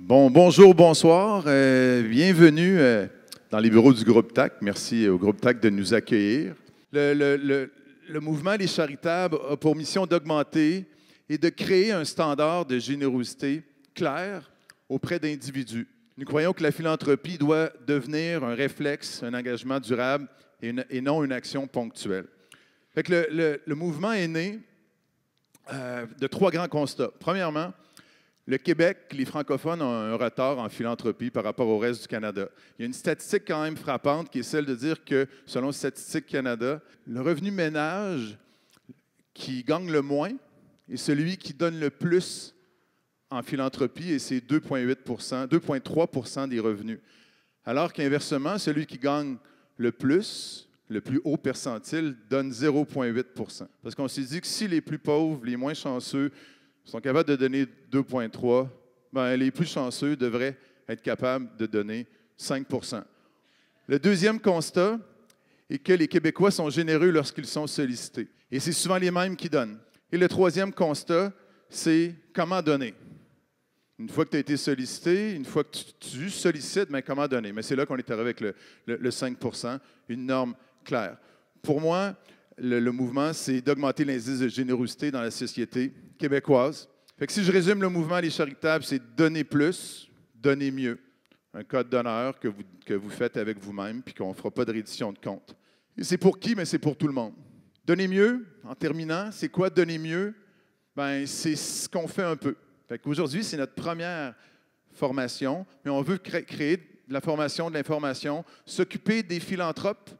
Bonjour, bonsoir. Bienvenue dans les bureaux du groupe TAC. Merci au groupe TAC de nous accueillir. Le mouvement Les Charitables a pour mission d'augmenter et de créer un standard de générosité clair auprès d'individus. Nous croyons que la philanthropie doit devenir un réflexe, un engagement durable et non une action ponctuelle. Fait que le mouvement est né de trois grands constats. Premièrement, le Québec, les francophones ont un retard en philanthropie par rapport au reste du Canada. Il y a une statistique quand même frappante qui est celle de dire que, selon Statistique Canada, le revenu ménage qui gagne le moins est celui qui donne le plus en philanthropie et c'est 2,3 % des revenus. Alors qu'inversement, celui qui gagne le plus haut percentile, donne 0,8 %. Parce qu'on s'est dit que si les plus pauvres, les moins chanceux, sont capables de donner 2,3 %, les plus chanceux devraient être capables de donner 5 %. Le deuxième constat est que les Québécois sont généreux lorsqu'ils sont sollicités. Et c'est souvent les mêmes qui donnent. Et le troisième constat, c'est comment donner. Une fois que tu as été sollicité, une fois que tu sollicites, comment donner? Mais c'est là qu'on est arrivé avec le 5 %, une norme claire. Pour moi, le mouvement, c'est d'augmenter l'indice de générosité dans la société québécoise. Fait que si je résume le mouvement Les Charitables, c'est donner plus, donner mieux. Un code d'honneur que vous faites avec vous-même puis qu'on ne fera pas de reddition de compte. Et c'est pour qui? Mais c'est pour tout le monde. Donner mieux, en terminant, c'est quoi donner mieux? C'est ce qu'on fait un peu. Fait qu'aujourd'hui, c'est notre première formation, mais on veut créer de la formation, de l'information, s'occuper des philanthropes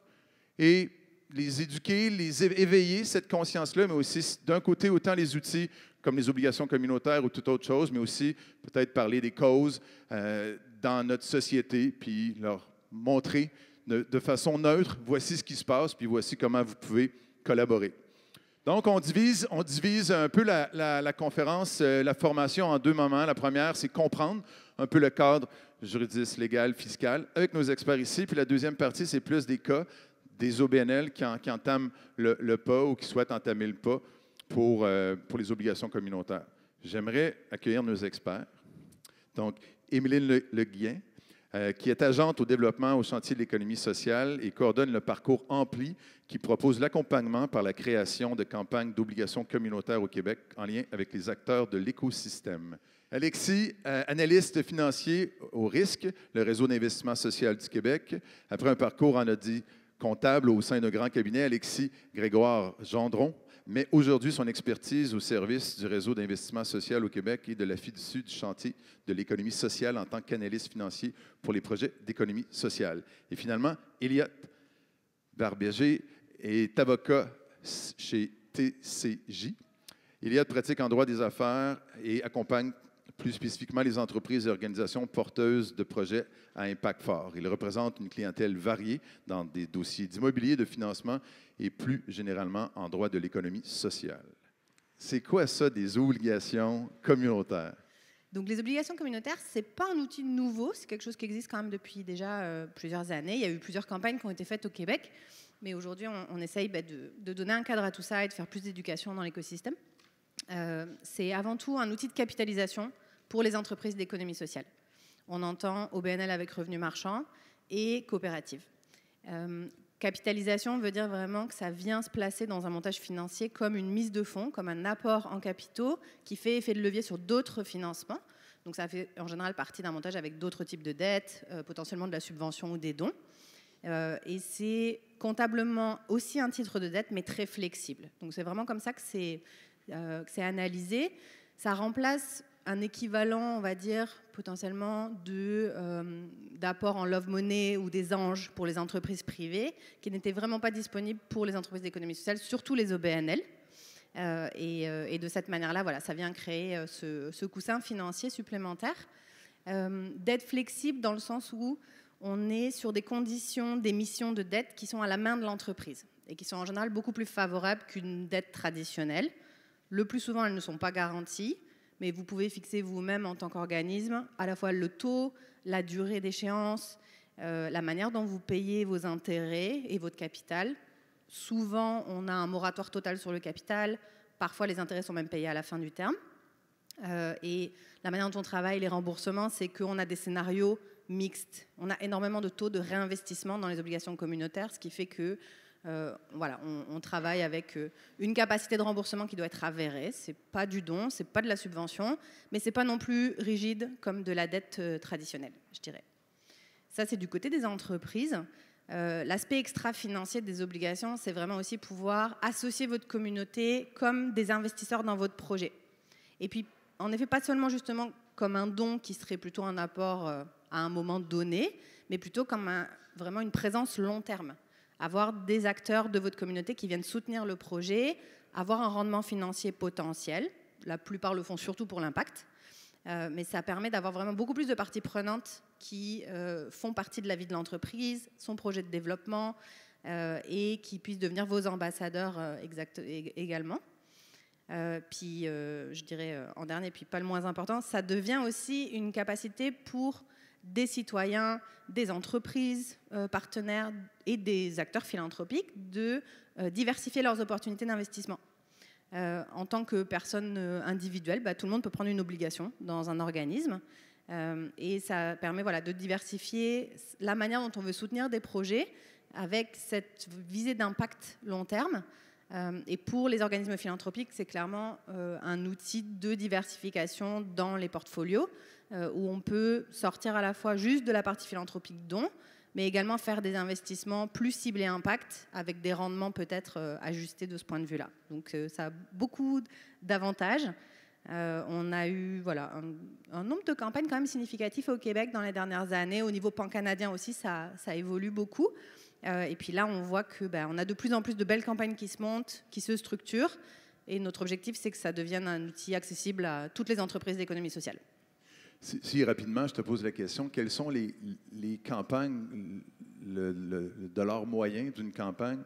et les éduquer, les éveiller, cette conscience-là, mais aussi, d'un côté, autant les outils comme les obligations communautaires ou toute autre chose, mais aussi peut-être parler des causes dans notre société, puis leur montrer de façon neutre, voici ce qui se passe, puis voici comment vous pouvez collaborer. Donc, on divise un peu la conférence, la formation en deux moments. La première, c'est comprendre un peu le cadre juridique, légal, fiscal, avec nos experts ici. Puis la deuxième partie, c'est plus des cas, des OBNL qui entament le pas ou qui souhaitent entamer le pas pour les obligations communautaires. J'aimerais accueillir nos experts. Donc, Émeline Le Guillen, qui est agente au développement au chantier de l'économie sociale et coordonne le parcours Ampli, qui propose l'accompagnement par la création de campagnes d'obligations communautaires au Québec en lien avec les acteurs de l'écosystème. Alexis, analyste financier au risque, le réseau d'investissement social du Québec. Après un parcours en audit comptable au sein d'un grand cabinet, Alexis Grégoire Gendron met aujourd'hui son expertise au service du réseau d'investissement social au Québec et de la fiducie du chantier de l'économie sociale en tant qu'analyste financier pour les projets d'économie sociale. Et finalement, Elliott Barbéger est avocat chez TCJ. Elliott pratique en droit des affaires et accompagne plus spécifiquement les entreprises et organisations porteuses de projets à impact fort. Il représente une clientèle variée dans des dossiers d'immobilier, de financement et plus généralement en droit de l'économie sociale. C'est quoi ça, des obligations communautaires? Donc, les obligations communautaires, ce n'est pas un outil nouveau, c'est quelque chose qui existe quand même depuis déjà plusieurs années. Il y a eu plusieurs campagnes qui ont été faites au Québec, mais aujourd'hui, on essaye de donner un cadre à tout ça et de faire plus d'éducation dans l'écosystème. C'est avant tout un outil de capitalisation pour les entreprises d'économie sociale. On entend OBNL avec revenu marchand et coopérative. Capitalisation veut dire vraiment que ça vient se placer dans un montage financier comme une mise de fonds, comme un apport en capitaux qui fait effet de levier sur d'autres financements. Donc ça fait en général partie d'un montage avec d'autres types de dettes, potentiellement de la subvention ou des dons. Et c'est comptablement aussi un titre de dette, mais très flexible. Donc c'est vraiment comme ça que c'est analysé. Ça remplace un équivalent, on va dire, potentiellement d'apport en love money ou des anges pour les entreprises privées, qui n'étaient vraiment pas disponibles pour les entreprises d'économie sociale, surtout les OBNL. Et de cette manière-là, voilà, ça vient créer ce coussin financier supplémentaire. Dette flexible dans le sens où on est sur des conditions d'émission de dette qui sont à la main de l'entreprise et qui sont en général beaucoup plus favorables qu'une dette traditionnelle. Le plus souvent, elles ne sont pas garanties, mais vous pouvez fixer vous-même en tant qu'organisme à la fois le taux, la durée d'échéance, la manière dont vous payez vos intérêts et votre capital. Souvent, on a un moratoire total sur le capital. Parfois, les intérêts sont même payés à la fin du terme. Et la manière dont on travaille les remboursements, c'est qu'on a des scénarios mixtes. On a énormément de taux de réinvestissement dans les obligations communautaires, ce qui fait que voilà, on travaille avec une capacité de remboursement qui doit être avérée. C'est pas du don, c'est pas de la subvention, mais c'est pas non plus rigide comme de la dette traditionnelle, je dirais. Ça, c'est du côté des entreprises. L'aspect extra-financier des obligations, c'est vraiment aussi pouvoir associer votre communauté comme des investisseurs dans votre projet. Et puis, en effet, pas seulement justement comme un don qui serait plutôt un apport à un moment donné, mais plutôt comme vraiment une présence long terme. Avoir des acteurs de votre communauté qui viennent soutenir le projet, avoir un rendement financier potentiel. La plupart le font surtout pour l'impact. Mais ça permet d'avoir vraiment beaucoup plus de parties prenantes qui font partie de la vie de l'entreprise, son projet de développement, et qui puissent devenir vos ambassadeurs également. Puis, je dirais en dernier, puis pas le moins important, ça devient aussi une capacité pour des citoyens, des entreprises partenaires et des acteurs philanthropiques de diversifier leurs opportunités d'investissement. En tant que personne individuelle, tout le monde peut prendre une obligation dans un organisme et ça permet voilà, de diversifier la manière dont on veut soutenir des projets avec cette visée d'impact long terme. Et pour les organismes philanthropiques, c'est clairement un outil de diversification dans les portfolios où on peut sortir à la fois juste de la partie philanthropique don, mais également faire des investissements plus ciblés impact avec des rendements peut-être ajustés de ce point de vue-là. Donc ça a beaucoup d'avantages. On a eu voilà, un nombre de campagnes quand même significatif au Québec dans les dernières années. Au niveau pan-canadien aussi, ça évolue beaucoup. Et puis là, on voit qu'on a de plus en plus de belles campagnes qui se montent, qui se structurent. Et notre objectif, c'est que ça devienne un outil accessible à toutes les entreprises d'économie sociale. Si rapidement, je te pose la question, quelles sont les campagnes, le dollar moyen d'une campagne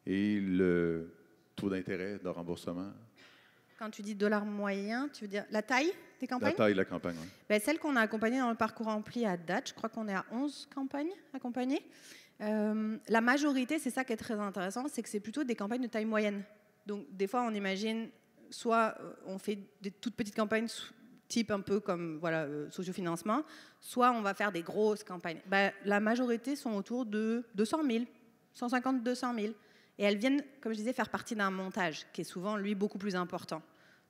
et le taux d'intérêt de remboursement? Quand tu dis dollar moyen, tu veux dire la taille des campagnes? La taille de la campagne, oui. Celle qu'on a accompagnée dans le parcours rempli à date, je crois qu'on est à 11 campagnes accompagnées. La majorité, c'est ça qui est très intéressant, c'est que c'est plutôt des campagnes de taille moyenne. Donc des fois, on imagine, soit on fait des toutes petites campagnes type un peu comme voilà, sociofinancement, soit on va faire des grosses campagnes. La majorité sont autour de 200 000, 150 200 000. Et elles viennent, comme je disais, faire partie d'un montage qui est souvent, lui, beaucoup plus important.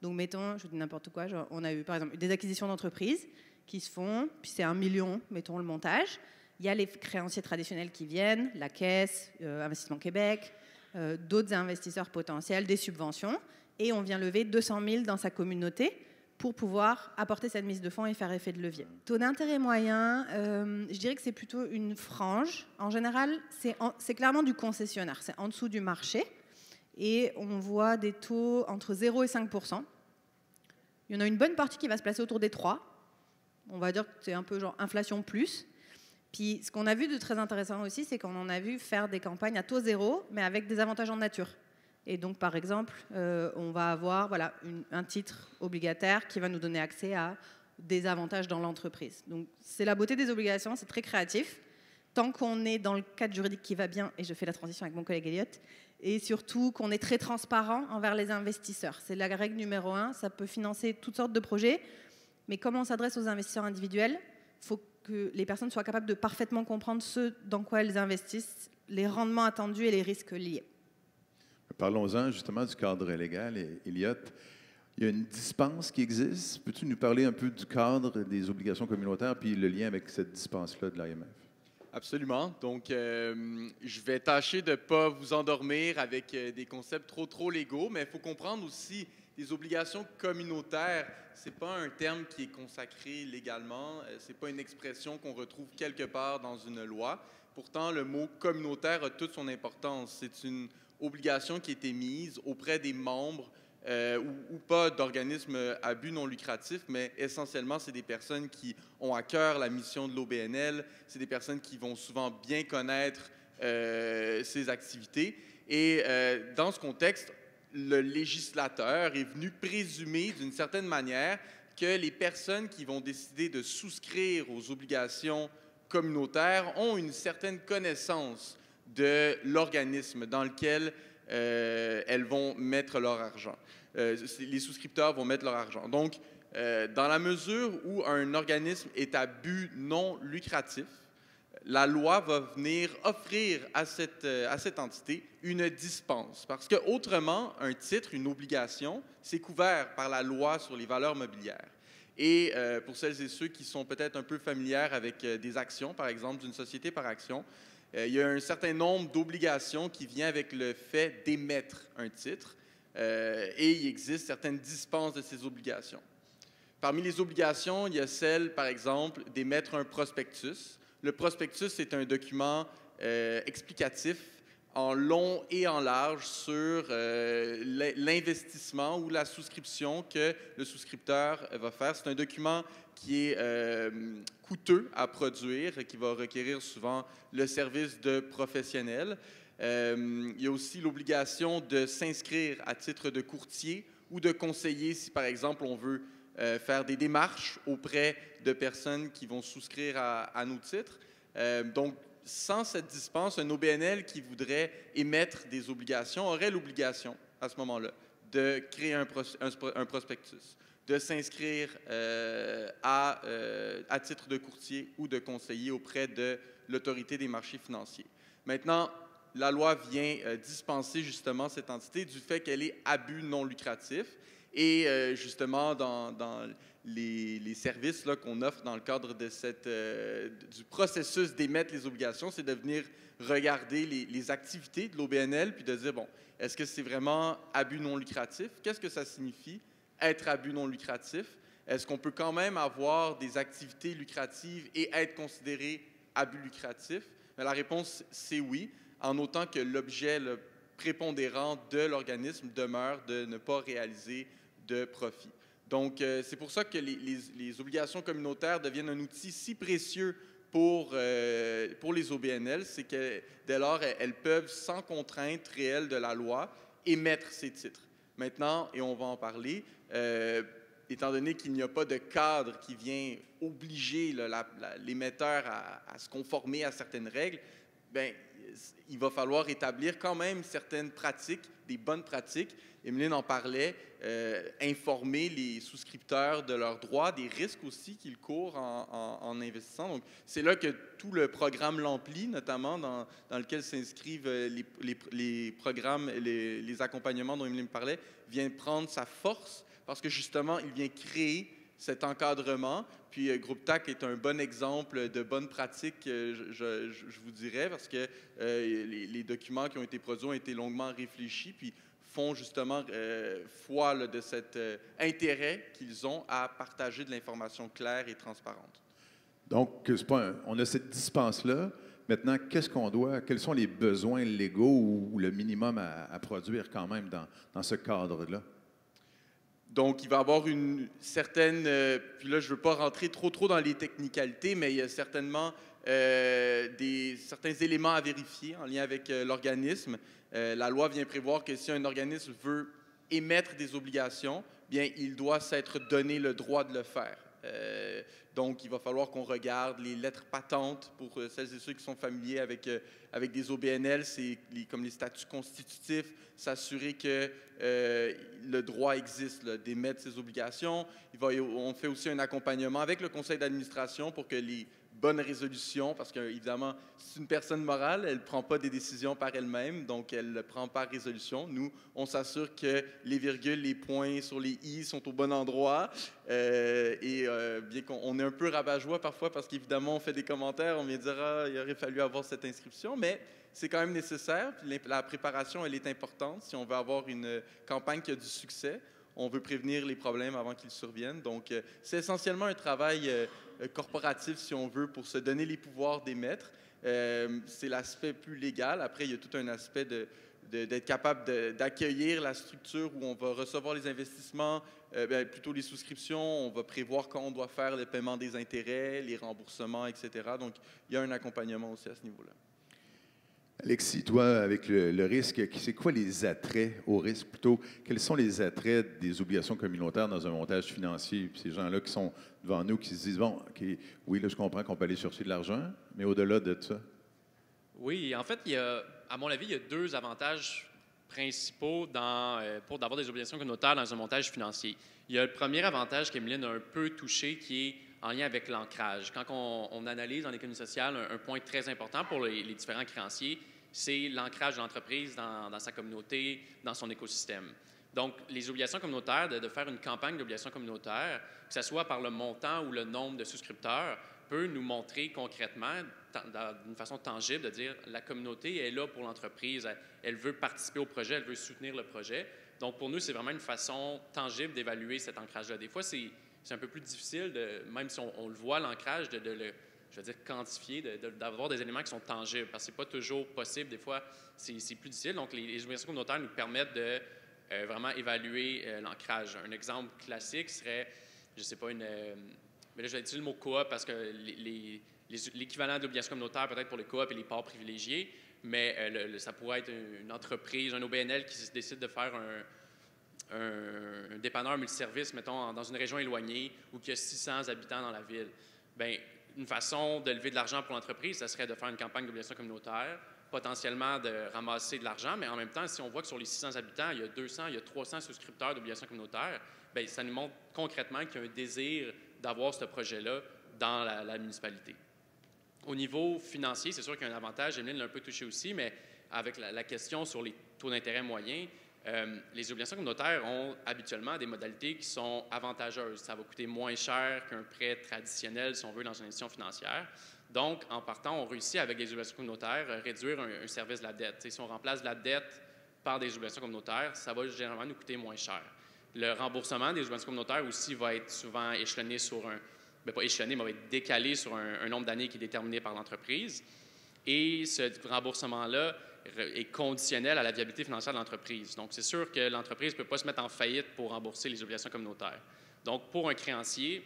Donc, mettons, je vous dis n'importe quoi, genre, on a eu, par exemple, des acquisitions d'entreprises qui se font, puis c'est 1 million, mettons, le montage. Il y a les créanciers traditionnels qui viennent, la Caisse, Investissement Québec, d'autres investisseurs potentiels, des subventions, et on vient lever 200 000 dans sa communauté pour pouvoir apporter cette mise de fonds et faire effet de levier. Taux d'intérêt moyen, je dirais que c'est plutôt une frange. En général, c'est clairement du concessionnaire, c'est en dessous du marché. Et on voit des taux entre 0 et 5%. Il y en a une bonne partie qui va se placer autour des 3. On va dire que c'est un peu genre inflation plus. Puis ce qu'on a vu de très intéressant aussi, c'est qu'on en a vu faire des campagnes à taux zéro, mais avec des avantages en nature. Et donc, par exemple, on va avoir voilà, un titre obligataire qui va nous donner accès à des avantages dans l'entreprise. Donc, c'est la beauté des obligations, c'est très créatif. Tant qu'on est dans le cadre juridique qui va bien, et je fais la transition avec mon collègue Elliot, et surtout qu'on est très transparent envers les investisseurs. C'est la règle numéro 1, ça peut financer toutes sortes de projets, mais comme on s'adresse aux investisseurs individuels, il faut que les personnes soient capables de parfaitement comprendre ce dans quoi elles investissent, les rendements attendus et les risques liés. Parlons-en justement du cadre légal. Elliot, il y a une dispense qui existe. Peux-tu nous parler un peu du cadre des obligations communautaires puis le lien avec cette dispense-là de l'AMF? Absolument. Donc, je vais tâcher de ne pas vous endormir avec des concepts trop légaux, mais il faut comprendre aussi les obligations communautaires. Ce n'est pas un terme qui est consacré légalement. Ce n'est pas une expression qu'on retrouve quelque part dans une loi. Pourtant, le mot communautaire a toute son importance. C'est une obligation qui a été mise auprès des membres ou pas d'organismes à but non lucratif, mais essentiellement, c'est des personnes qui ont à cœur la mission de l'OBNL, c'est des personnes qui vont souvent bien connaître ces activités. Et dans ce contexte, le législateur est venu présumer d'une certaine manière que les personnes qui vont décider de souscrire aux obligations communautaires ont une certaine connaissance de l'organisme dans lequel elles vont mettre leur argent. Les souscripteurs vont mettre leur argent. Donc, Dans la mesure où un organisme est à but non lucratif, la loi va venir offrir à cette entité une dispense. Parce qu'autrement, un titre, une obligation, c'est couvert par la loi sur les valeurs mobilières. Et pour celles et ceux qui sont peut-être un peu familières avec des actions, par exemple, d'une société par action, il y a un certain nombre d'obligations qui viennent avec le fait d'émettre un titre et il existe certaines dispenses de ces obligations. Parmi les obligations, il y a celle, par exemple, d'émettre un prospectus. Le prospectus, c'est un document explicatif en long et en large sur l'investissement ou la souscription que le souscripteur va faire. C'est un document qui est coûteux à produire et qui va requérir souvent le service de professionnels. Il y a aussi l'obligation de s'inscrire à titre de courtier ou de conseiller si, par exemple, on veut faire des démarches auprès de personnes qui vont souscrire à nos titres. Donc, sans cette dispense, un OBNL qui voudrait émettre des obligations aurait l'obligation, à ce moment-là, de créer un prospectus, de s'inscrire à titre de courtier ou de conseiller auprès de l'autorité des marchés financiers. Maintenant, la loi vient dispenser justement cette entité du fait qu'elle est à but non lucratif. Et justement, dans les services qu'on offre dans le cadre de du processus d'émettre les obligations, c'est de venir regarder les activités de l'OBNL puis de dire, bon, est-ce que c'est vraiment à but non lucratif? Qu'est-ce que ça signifie, être à but non lucratif? Est-ce qu'on peut quand même avoir des activités lucratives et être considéré à but lucratif? Mais la réponse, c'est oui, en autant que l'objet prépondérant de l'organisme demeure de ne pas réaliser de profit. Donc, c'est pour ça que les obligations communautaires deviennent un outil si précieux pour les OBNL, c'est que dès lors, elles peuvent, sans contrainte réelle de la loi, émettre ces titres. Maintenant, et on va en parler, étant donné qu'il n'y a pas de cadre qui vient obliger l'émetteur à se conformer à certaines règles, bien, il va falloir établir quand même certaines pratiques, des bonnes pratiques. Emeline en parlait, informer les souscripteurs de leurs droits, des risques aussi qu'ils courent en investissant. Donc, c'est là que tout le programme L'Ampli, notamment dans lequel s'inscrivent les programmes, les accompagnements dont Emeline parlait, vient prendre sa force parce que justement, il vient créer cet encadrement. Puis Groupe TAC est un bon exemple de bonne pratique, je vous dirais, parce que les documents qui ont été produits ont été longuement réfléchis, puis font justement foi de cet intérêt qu'ils ont à partager de l'information claire et transparente. Donc, on a cette dispense-là. Maintenant, quels sont les besoins légaux ou le minimum à produire quand même dans ce cadre-là? Donc, il va y avoir une certaine, puis là, je ne veux pas rentrer trop dans les technicalités, mais il y a certainement certains éléments à vérifier en lien avec l'organisme. La loi vient prévoir que si un organisme veut émettre des obligations, bien, il doit s'être donné le droit de le faire. Donc, il va falloir qu'on regarde les lettres patentes pour celles et ceux qui sont familiers avec des OBNL, c'est comme les statuts constitutifs, s'assurer que le droit existe d'émettre ces obligations. On fait aussi un accompagnement avec le conseil d'administration pour que les bonnes résolutions, parce qu'évidemment, c'est une personne morale, elle ne prend pas des décisions par elle-même, donc elle le prend par résolution. Nous, on s'assure que les virgules, les points sur les « i » sont au bon endroit. Bien qu'on est un peu rabat-joie parfois, parce qu'évidemment, on fait des commentaires, on vient dire « Ah, il aurait fallu avoir cette inscription », mais c'est quand même nécessaire. Puis la préparation, elle est importante si on veut avoir une campagne qui a du succès. On veut prévenir les problèmes avant qu'ils surviennent. Donc, c'est essentiellement un travail corporatif, si on veut, pour se donner les pouvoirs d'émettre. C'est l'aspect plus légal. Après, il y a tout un aspect d'être capable d'accueillir la structure où on va recevoir les investissements, plutôt les souscriptions. On va prévoir quand on doit faire le paiement des intérêts, les remboursements, etc. Donc, il y a un accompagnement aussi à ce niveau-là. Alexis, toi, avec le risque, c'est quoi les attraits au risque plutôt? Quels sont les attraits des obligations communautaires dans un montage financier? Puis ces gens-là qui sont devant nous, qui se disent, bon, okay, oui, là, je comprends qu'on peut aller chercher de l'argent, mais au-delà de ça? Oui, en fait, à mon avis, il y a deux avantages principaux pour d'avoir des obligations communautaires dans un montage financier. Il y a le premier avantage qu'Emeline a un peu touché qui est en lien avec l'ancrage. Quand on analyse dans l'économie sociale, un point très important pour les différents créanciers, c'est l'ancrage de l'entreprise dans sa communauté, dans son écosystème. Donc, les obligations communautaires, de faire une campagne d'obligations communautaires, que ce soit par le montant ou le nombre de souscripteurs, peut nous montrer concrètement, d'une façon tangible, de dire la communauté est là pour l'entreprise, elle veut participer au projet, elle veut soutenir le projet. Donc, pour nous, c'est vraiment une façon tangible d'évaluer cet ancrage-là. Des fois, c'est un peu plus difficile, même si on le voit, l'ancrage, de le, je veux dire, quantifier, d'avoir des éléments qui sont tangibles, parce que ce n'est pas toujours possible. Des fois, c'est plus difficile. Donc, les obligations communautaires nous permettent de vraiment évaluer l'ancrage. Un exemple classique serait, je ne sais pas, mais là, je vais utiliser le mot coop parce que l'équivalent d'obligations communautaires peut-être pour les coop et les parts privilégiés, mais ça pourrait être une entreprise, un OBNL qui décide de faire un dépanneur multiservice, mettons, dans une région éloignée où il y a 600 habitants dans la ville. Bien, une façon de lever de l'argent pour l'entreprise, ça serait de faire une campagne d'obligations communautaires, potentiellement de ramasser de l'argent, mais en même temps, si on voit que sur les 600 habitants, il y a 200, il y a 300 souscripteurs d'obligations communautaires, bien, ça nous montre concrètement qu'il y a un désir d'avoir ce projet-là dans la municipalité. Au niveau financier, c'est sûr qu'il y a un avantage, Emeline l'a un peu touché aussi, mais avec la question sur les taux d'intérêt moyens, les obligations communautaires ont habituellement des modalités qui sont avantageuses. Ça va coûter moins cher qu'un prêt traditionnel, si on veut, dans une institution financière. Donc, en partant, on réussit avec des obligations communautaires à réduire un service de la dette. T'sais, si on remplace la dette par des obligations communautaires, ça va généralement nous coûter moins cher. Le remboursement des obligations communautaires aussi va être souvent échelonné sur pas échelonné, mais va être décalé sur un nombre d'années qui est déterminé par l'entreprise. Et ce remboursement-là est conditionnel à la viabilité financière de l'entreprise. Donc, c'est sûr que l'entreprise ne peut pas se mettre en faillite pour rembourser les obligations communautaires. Donc, pour un créancier,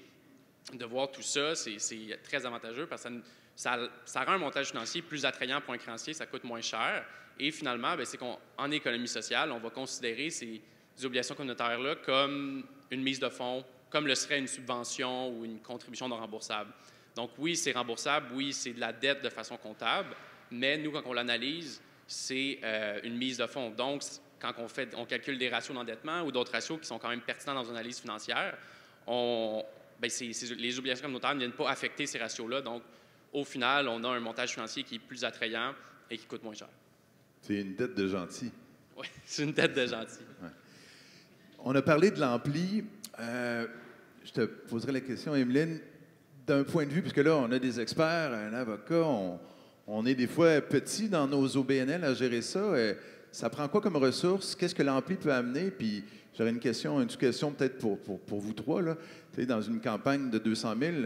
de voir tout ça, c'est très avantageux parce que ça rend un montage financier plus attrayant pour un créancier, ça coûte moins cher. Et finalement, c'est qu'en économie sociale, on va considérer ces obligations communautaires-là comme une mise de fonds, comme le serait une subvention ou une contribution non remboursable. Donc oui, c'est remboursable, oui, c'est de la dette de façon comptable, mais nous, quand on l'analyse, c'est une mise de fonds. Donc, quand on calcule des ratios d'endettement ou d'autres ratios qui sont quand même pertinents dans une analyse financière, les obligations communautaires ne viennent pas affecter ces ratios-là. Donc, au final, on a un montage financier qui est plus attrayant et qui coûte moins cher. C'est une dette de gentil. Oui, c'est une dette de gentil. Ouais. On a parlé de l'ampli. Je te poserai la question, Emeline, d'un point de vue, puisque là, on a des experts, un avocat, on est des fois petits dans nos OBNL à gérer ça. Ça prend quoi comme ressources? Qu'est-ce que l'ampli peut amener? Puis j'aurais une question peut-être pour vous trois. Là. Dans une campagne de 200 000,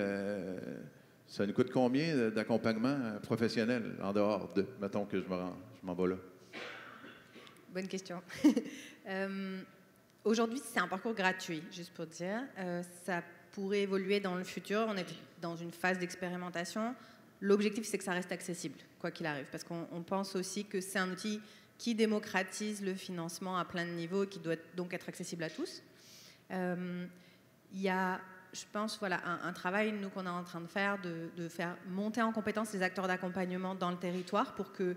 ça nous coûte combien d'accompagnement professionnel en dehors de, mettons que je m'en vais là? Bonne question. Aujourd'hui, c'est un parcours gratuit, juste pour dire. Ça pourrait évoluer dans le futur. On est dans une phase d'expérimentation. L'objectif, c'est que ça reste accessible, quoi qu'il arrive, parce qu'on pense aussi que c'est un outil qui démocratise le financement à plein de niveaux et qui doit donc être accessible à tous. Il y a, je pense, voilà, un travail, nous, qu'on est en train de faire faire monter en compétence les acteurs d'accompagnement dans le territoire pour qu'il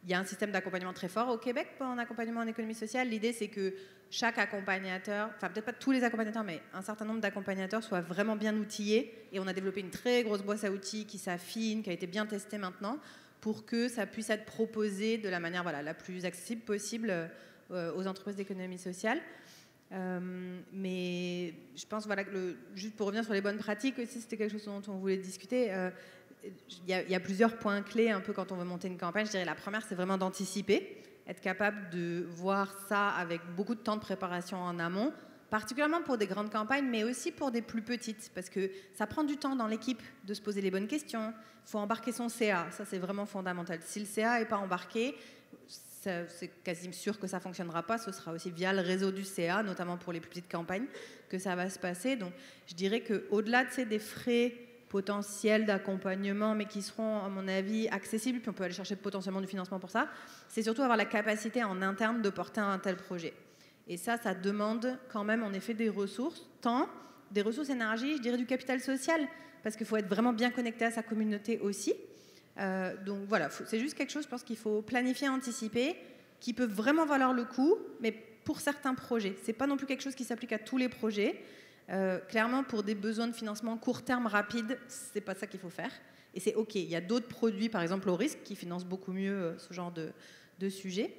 y ait un système d'accompagnement très fort. Au Québec, en accompagnement en économie sociale, l'idée, c'est que chaque accompagnateur, enfin peut-être pas tous les accompagnateurs, mais un certain nombre d'accompagnateurs soient vraiment bien outillés. Et on a développé une très grosse boîte à outils qui s'affine, qui a été bien testée maintenant, pour que ça puisse être proposé de la manière la plus accessible possible aux entreprises d'économie sociale. Mais je pense que juste pour revenir sur les bonnes pratiques aussi, c'était quelque chose dont on voulait discuter. Il y a plusieurs points clés un peu quand on veut monter une campagne. Je dirais la première, c'est vraiment d'anticiper, être capable de voir ça avec beaucoup de temps de préparation en amont, particulièrement pour des grandes campagnes, mais aussi pour des plus petites, parce que ça prend du temps dans l'équipe de se poser les bonnes questions. Il faut embarquer son CA, ça c'est vraiment fondamental. Si le CA n'est pas embarqué, c'est quasi sûr que ça ne fonctionnera pas. Ce sera aussi via le réseau du CA, notamment pour les plus petites campagnes, que ça va se passer. Donc je dirais qu'au-delà des frais potentiels d'accompagnement, mais qui seront, à mon avis, accessibles, puis on peut aller chercher potentiellement du financement pour ça, c'est surtout avoir la capacité en interne de porter un tel projet. Et ça demande quand même, en effet, des ressources, des ressources énergie, je dirais du capital social, parce qu'il faut être vraiment bien connecté à sa communauté aussi. Donc voilà, c'est juste quelque chose, je pense qu'il faut planifier, anticiper, qui peut vraiment valoir le coup, mais pour certains projets. Ce n'est pas non plus quelque chose qui s'applique à tous les projets. Clairement, pour des besoins de financement court terme, rapide, ce n'est pas ça qu'il faut faire. Et c'est OK. Il y a d'autres produits, par exemple au risque, qui financent beaucoup mieux ce genre de sujet.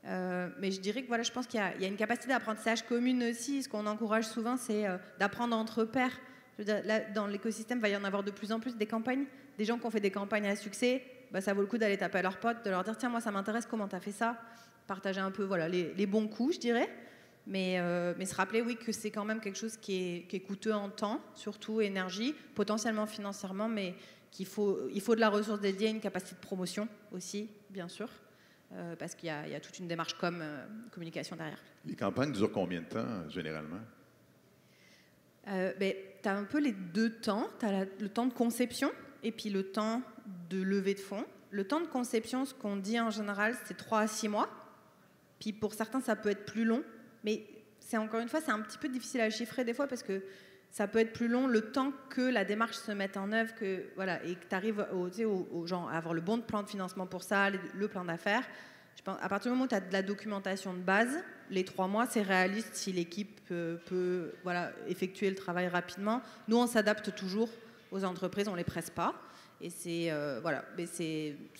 Mais je dirais que voilà, je pense qu'il y a une capacité d'apprentissage commune aussi. Ce qu'on encourage souvent, c'est d'apprendre entre pairs. Je veux dire, là, dans l'écosystème, il va y en avoir de plus en plus des campagnes. Des gens qui ont fait des campagnes à succès, bah, ça vaut le coup d'aller taper à leurs potes, de leur dire « Tiens, moi, ça m'intéresse, comment tu as fait ça ?» Partager un peu voilà, les bons coups, je dirais. Mais se rappeler, oui, que c'est quand même quelque chose qui est coûteux en temps, surtout énergie, potentiellement financièrement, mais il faut de la ressource dédiée, une capacité de promotion aussi, bien sûr, parce qu'il y a toute une démarche communication derrière. Les campagnes durent combien de temps, généralement? Tu as un peu les deux temps. Tu as le temps de conception et puis le temps de levée de fonds. Le temps de conception, ce qu'on dit en général, c'est 3 à 6 mois. Puis pour certains, ça peut être plus long. Mais encore une fois, c'est un petit peu difficile à chiffrer des fois parce que ça peut être plus long le temps que la démarche se mette en œuvre et que tu arrives aux gens à avoir le bon plan de financement pour ça, le plan d'affaires. Je pense, à partir du moment où tu as de la documentation de base, les 3 mois, c'est réaliste si l'équipe peut effectuer le travail rapidement. Nous, on s'adapte toujours aux entreprises, on ne les presse pas. Et c'est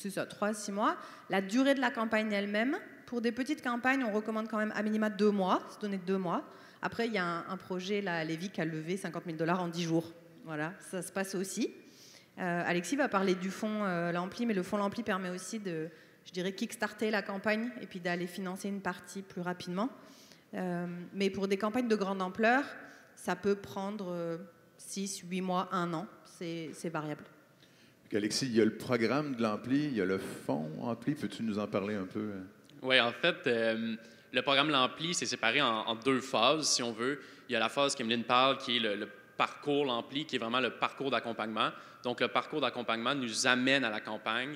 ça, 3 à 6 mois. La durée de la campagne elle-même, pour des petites campagnes, on recommande quand même à minima 2 mois, se donner 2 mois. Après, il y a un projet, là, à Lévis, qui a levé 50 000 $ en 10 jours. Voilà, ça se passe aussi. Alexis va parler du fonds Lampli, mais le fonds Lampli permet aussi de, je dirais, kickstarter la campagne et puis d'aller financer une partie plus rapidement. Mais pour des campagnes de grande ampleur, ça peut prendre 6, 8 mois, 1 an. C'est variable. Alexis, il y a le programme de l'Ampli, il y a le fonds Ampli. Peux-tu nous en parler un peu? Oui, en fait, le programme L'Ampli, c'est séparé en 2 phases, si on veut. Il y a la phase qu'Emeline parle, qui est le parcours L'Ampli, qui est vraiment le parcours d'accompagnement. Donc, le parcours d'accompagnement nous amène à la campagne.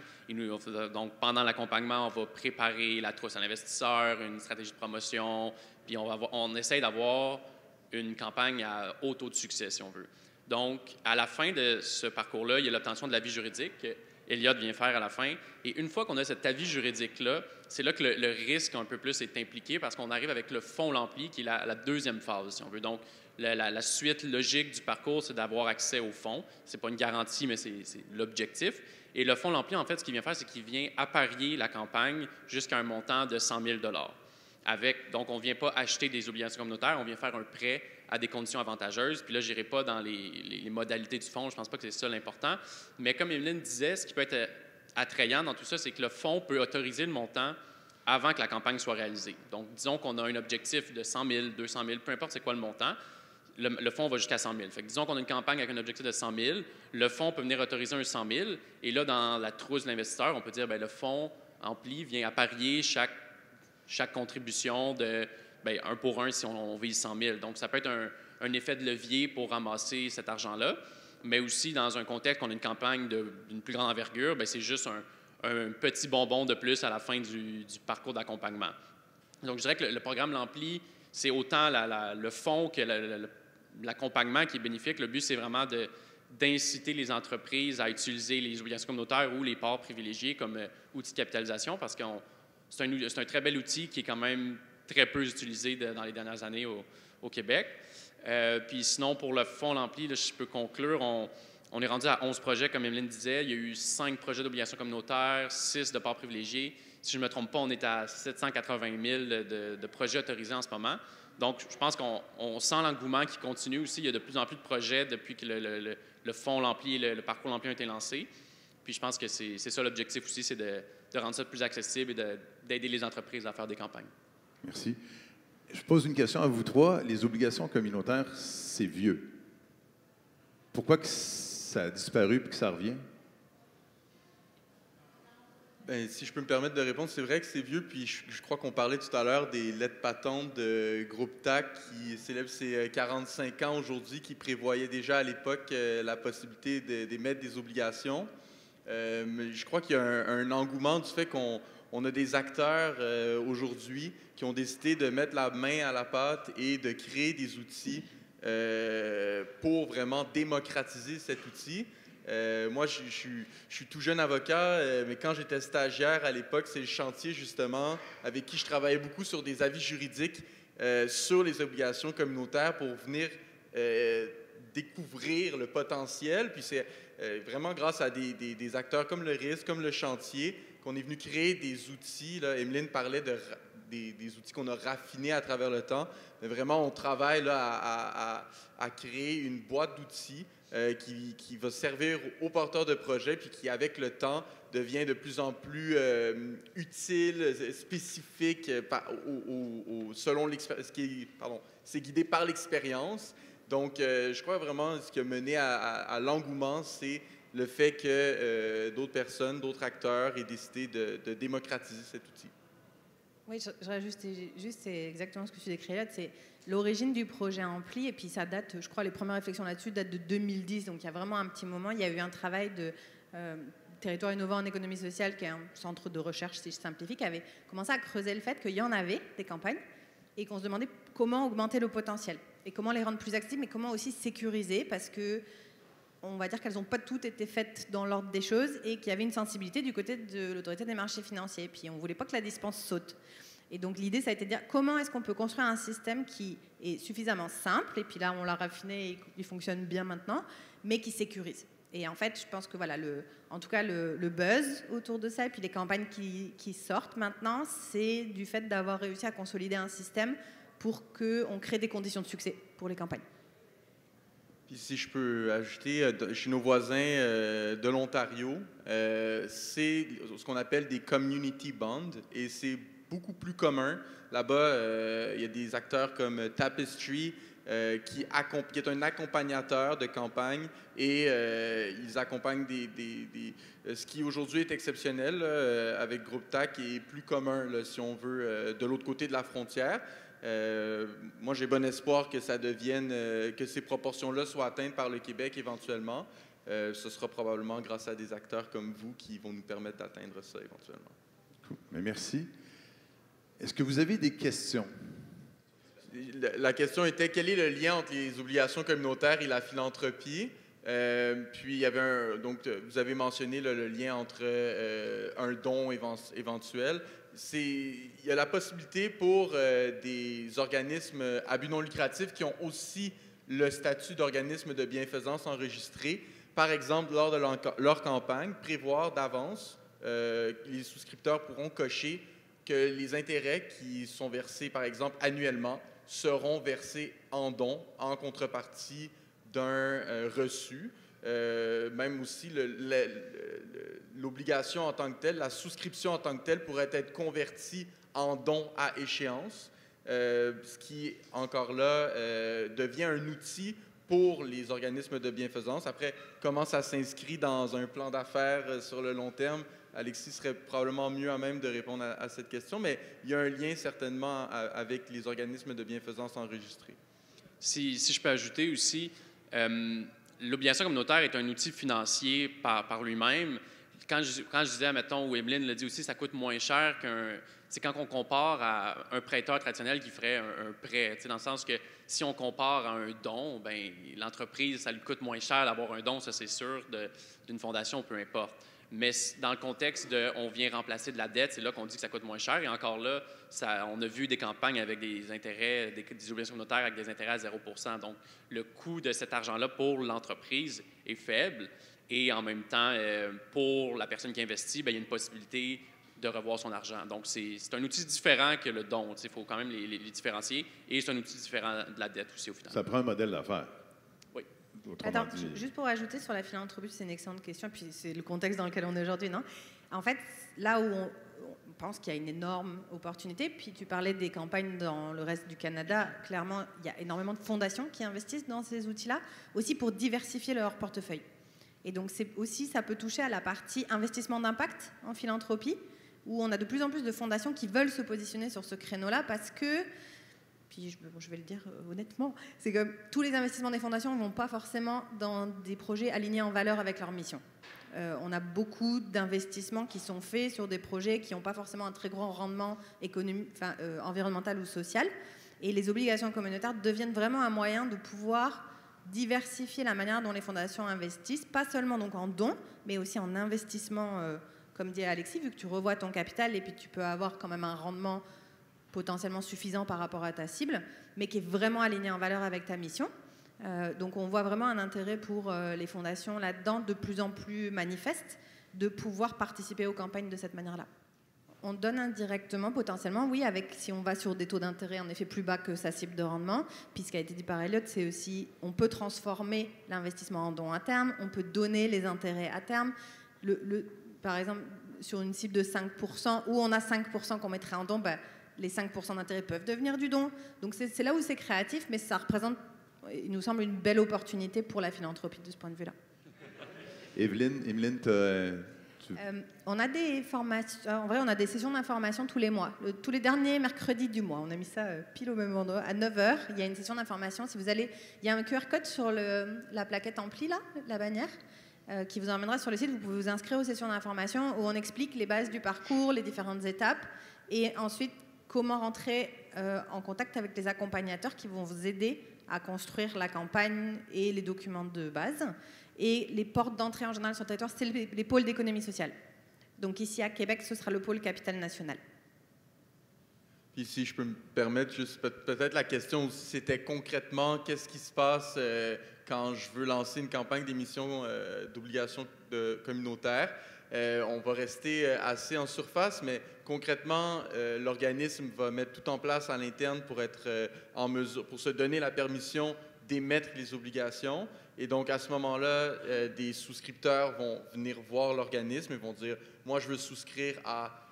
Donc, pendant l'accompagnement, on va préparer la trousse à l'investisseur, une stratégie de promotion, puis on essaie d'avoir une campagne à haut taux de succès, si on veut. Donc, à la fin de ce parcours-là, il y a l'obtention de l'avis juridique qu'Eliott vient faire à la fin. Et une fois qu'on a cet avis juridique-là, c'est là que le risque un peu plus est impliqué parce qu'on arrive avec le fonds L'Ampli, qui est la deuxième phase, si on veut. Donc, la suite logique du parcours, c'est d'avoir accès au fonds. Ce n'est pas une garantie, mais c'est l'objectif. Et le fonds L'Ampli, en fait, ce qu'il vient faire, c'est qu'il vient apparier la campagne jusqu'à un montant de 100 000 $. Donc, on ne vient pas acheter des obligations communautaires, on vient faire un prêt à des conditions avantageuses. Puis là, je n'irai pas dans les modalités du fonds, je ne pense pas que c'est ça l'important. Mais comme Emeline disait, ce qui peut être attrayant dans tout ça, c'est que le fonds peut autoriser le montant avant que la campagne soit réalisée. Donc, disons qu'on a un objectif de 100 000, 200 000, peu importe c'est quoi le montant, le fonds va jusqu'à 100 000. Fait que disons qu'on a une campagne avec un objectif de 100 000, le fonds peut venir autoriser un 100 000, et là, dans la trousse de l'investisseur, on peut dire, bien, le fonds Ampli vient apparier chaque contribution de 1 pour 1 si on vise 100 000. Donc, ça peut être un effet de levier pour ramasser cet argent-là, mais aussi dans un contexte qu'on a une campagne d'une plus grande envergure, c'est juste un petit bonbon de plus à la fin du parcours d'accompagnement. Donc, je dirais que le programme L'Ampli, c'est autant le fonds que l'accompagnement qui est bénéfique. Le but, c'est vraiment d'inciter les entreprises à utiliser les obligations communautaires ou les parts privilégiées comme outil de capitalisation parce que c'est un très bel outil qui est quand même très peu utilisé dans les dernières années au Québec. Puis sinon, pour le fonds L'Ampli, là, je peux conclure, on est rendu à 11 projets, comme Emeline disait. Il y a eu 5 projets d'obligations communautaires, 6 de parts privilégiées. Si je ne me trompe pas, on est à 780 000 de projets autorisés en ce moment. Donc, je pense qu'on sent l'engouement qui continue aussi. Il y a de plus en plus de projets depuis que le fonds L'Ampli et le parcours L'Ampli ont été lancés. Puis je pense que c'est ça l'objectif aussi, c'est de rendre ça plus accessible et d'aider les entreprises à faire des campagnes. Merci. Je pose une question à vous 3. Les obligations communautaires, c'est vieux. Pourquoi que ça a disparu et que ça revient? Bien, si je peux me permettre de répondre, c'est vrai que c'est vieux, puis je crois qu'on parlait tout à l'heure des lettres patentes de Groupe TAC qui célèbre ses 45 ans aujourd'hui, qui prévoyaient déjà à l'époque la possibilité d'émettre des obligations. Mais je crois qu'il y a un engouement du fait qu'on a des acteurs aujourd'hui qui ont décidé de mettre la main à la pâte et de créer des outils pour vraiment démocratiser cet outil. Moi, je suis tout jeune avocat, mais quand j'étais stagiaire à l'époque, c'est le chantier, justement, avec qui je travaillais beaucoup sur des avis juridiques sur les obligations communautaires pour venir découvrir le potentiel. Puis c'est vraiment grâce à des acteurs comme le RIS, comme le chantier, qu'on est venu créer des outils. Là, Emeline parlait des outils qu'on a raffinés à travers le temps. Mais vraiment, on travaille là, à créer une boîte d'outils qui va servir aux porteurs de projets, puis qui, avec le temps, devient de plus en plus utile, spécifique, selon l'expérience. C'est guidé par l'expérience. Donc, je crois vraiment ce qui a mené à l'engouement, c'est le fait que d'autres personnes, d'autres acteurs aient décidé de démocratiser cet outil. Oui, je rajoute juste, c'est exactement ce que tu décris là, c'est l'origine du projet Ampli, et puis ça date, je crois, les premières réflexions là-dessus datent de 2010, donc il y a vraiment un petit moment, il y a eu un travail de Territoire innovant en économie sociale, qui est un centre de recherche, si je simplifie, qui avait commencé à creuser le fait qu'il y en avait des campagnes, et qu'on se demandait comment augmenter le potentiel, et comment les rendre plus accessibles, mais comment aussi sécuriser, parce que on va dire qu'elles n'ont pas toutes été faites dans l'ordre des choses et qu'il y avait une sensibilité du côté de l'autorité des marchés financiers. Puis on ne voulait pas que la dispense saute. Et donc l'idée, ça a été de dire comment est-ce qu'on peut construire un système qui est suffisamment simple, et puis là on l'a raffiné et il fonctionne bien maintenant, mais qui sécurise. Et en fait, je pense que voilà, en tout cas le buzz autour de ça, et puis les campagnes qui sortent maintenant, c'est du fait d'avoir réussi à consolider un système pour qu'on crée des conditions de succès pour les campagnes. Puis si je peux ajouter, chez nos voisins de l'Ontario, c'est ce qu'on appelle des community bonds, et c'est beaucoup plus commun. Là-bas, il y a des acteurs comme Tapestry qui est un accompagnateur de campagne, et ils accompagnent ce qui aujourd'hui est exceptionnel avec Groupe TAC est plus commun, là, si on veut, de l'autre côté de la frontière. Moi, j'ai bon espoir que ça devienne, que ces proportions-là soient atteintes par le Québec éventuellement. Ce sera probablement grâce à des acteurs comme vous qui vont nous permettre d'atteindre ça éventuellement. Cool. Mais merci. Est-ce que vous avez des questions? La question était, quel est le lien entre les obligations communautaires et la philanthropie? Puis, il y avait donc, vous avez mentionné là, le lien entre un don éventuel. Il y a la possibilité pour des organismes à but non lucratif qui ont aussi le statut d'organisme de bienfaisance enregistré, par exemple, lors de leur campagne, prévoir d'avance, les souscripteurs pourront cocher que les intérêts qui sont versés, par exemple, annuellement, seront versés en dons, en contrepartie d'un reçu. Même aussi, l'obligation en tant que telle, la souscription en tant que telle pourrait être convertie en dons à échéance, ce qui, encore là, devient un outil pour les organismes de bienfaisance. Après, comment ça s'inscrit dans un plan d'affaires sur le long terme, Alexis serait probablement mieux à même de répondre à cette question, mais il y a un lien certainement avec les organismes de bienfaisance enregistrés. Si je peux ajouter aussi, l'obligation communautaire est un outil financier par lui-même. Quand je disais, mettons, ou Emeline l'a dit aussi, ça coûte moins cher c'est quand on compare à un prêteur traditionnel qui ferait un prêt, dans le sens que si on compare à un don, ben l'entreprise, ça lui coûte moins cher d'avoir un don, ça c'est sûr, d'une fondation, peu importe. Mais dans le contexte de on vient remplacer de la dette, c'est là qu'on dit que ça coûte moins cher. Et encore là, on a vu des campagnes avec des intérêts, des obligations communautaires avec des intérêts à 0 %. Donc, le coût de cet argent-là pour l'entreprise est faible. Et en même temps, pour la personne qui investit, bien, il y a une possibilité de revoir son argent. Donc, c'est un outil différent que le don. Il faut quand même les différencier. Et c'est un outil différent de la dette aussi, au final. Ça prend un modèle d'affaires. Oui. Attends, juste pour ajouter sur la philanthropie, c'est une excellente question, puis c'est le contexte dans lequel on est aujourd'hui, non? En fait, là où on pense qu'il y a une énorme opportunité, puis tu parlais des campagnes dans le reste du Canada, clairement, il y a énormément de fondations qui investissent dans ces outils-là, aussi pour diversifier leur portefeuille. Et donc, ça peut toucher à la partie investissement d'impact en philanthropie, où on a de plus en plus de fondations qui veulent se positionner sur ce créneau-là parce que, puis je vais le dire honnêtement, c'est que tous les investissements des fondations ne vont pas forcément dans des projets alignés en valeur avec leur mission. On a beaucoup d'investissements qui sont faits sur des projets qui n'ont pas forcément un très grand rendement environnemental ou social. Et les obligations communautaires deviennent vraiment un moyen de pouvoir diversifier la manière dont les fondations investissent, pas seulement donc en dons, mais aussi en investissement, comme dit Alexis, vu que tu revois ton capital et puis tu peux avoir quand même un rendement potentiellement suffisant par rapport à ta cible, mais qui est vraiment aligné en valeur avec ta mission. Donc on voit vraiment un intérêt pour les fondations là-dedans de plus en plus manifeste de pouvoir participer aux campagnes de cette manière-là. On donne indirectement, potentiellement, oui, si on va sur des taux d'intérêt en effet plus bas que sa cible de rendement. Puis ce qui a été dit par Elliott, c'est aussi, on peut transformer l'investissement en don à terme, on peut donner les intérêts à terme. Par exemple, sur une cible de 5%, où on a 5% qu'on mettrait en don, les 5% d'intérêt peuvent devenir du don. Donc c'est là où c'est créatif, mais ça représente, il nous semble, une belle opportunité pour la philanthropie de ce point de vue-là. Evelyne, on a des formations, en vrai, on a des sessions d'information tous les mois, tous les derniers mercredis du mois. On a mis ça pile au même endroit, à 9h. Il y a une session d'information. Si vous allez, il y a un QR code sur la plaquette ampli, là, la bannière, qui vous emmènera sur le site. Vous pouvez vous inscrire aux sessions d'information où on explique les bases du parcours, les différentes étapes, et ensuite comment rentrer en contact avec les accompagnateurs qui vont vous aider à construire la campagne et les documents de base. Et les portes d'entrée en général sur le territoire, c'est les pôles d'économie sociale. Donc ici à Québec, ce sera le pôle Capital National. Puis si je peux me permettre, juste peut-être la question aussi, c'était concrètement, qu'est-ce qui se passe quand je veux lancer une campagne d'émission d'obligations communautaires? On va rester assez en surface, mais concrètement, l'organisme va mettre tout en place à l'interne pour être en mesure, pour se donner la permission d'émettre les obligations. Et donc, à ce moment-là, des souscripteurs vont venir voir l'organisme et vont dire « Moi, je veux souscrire à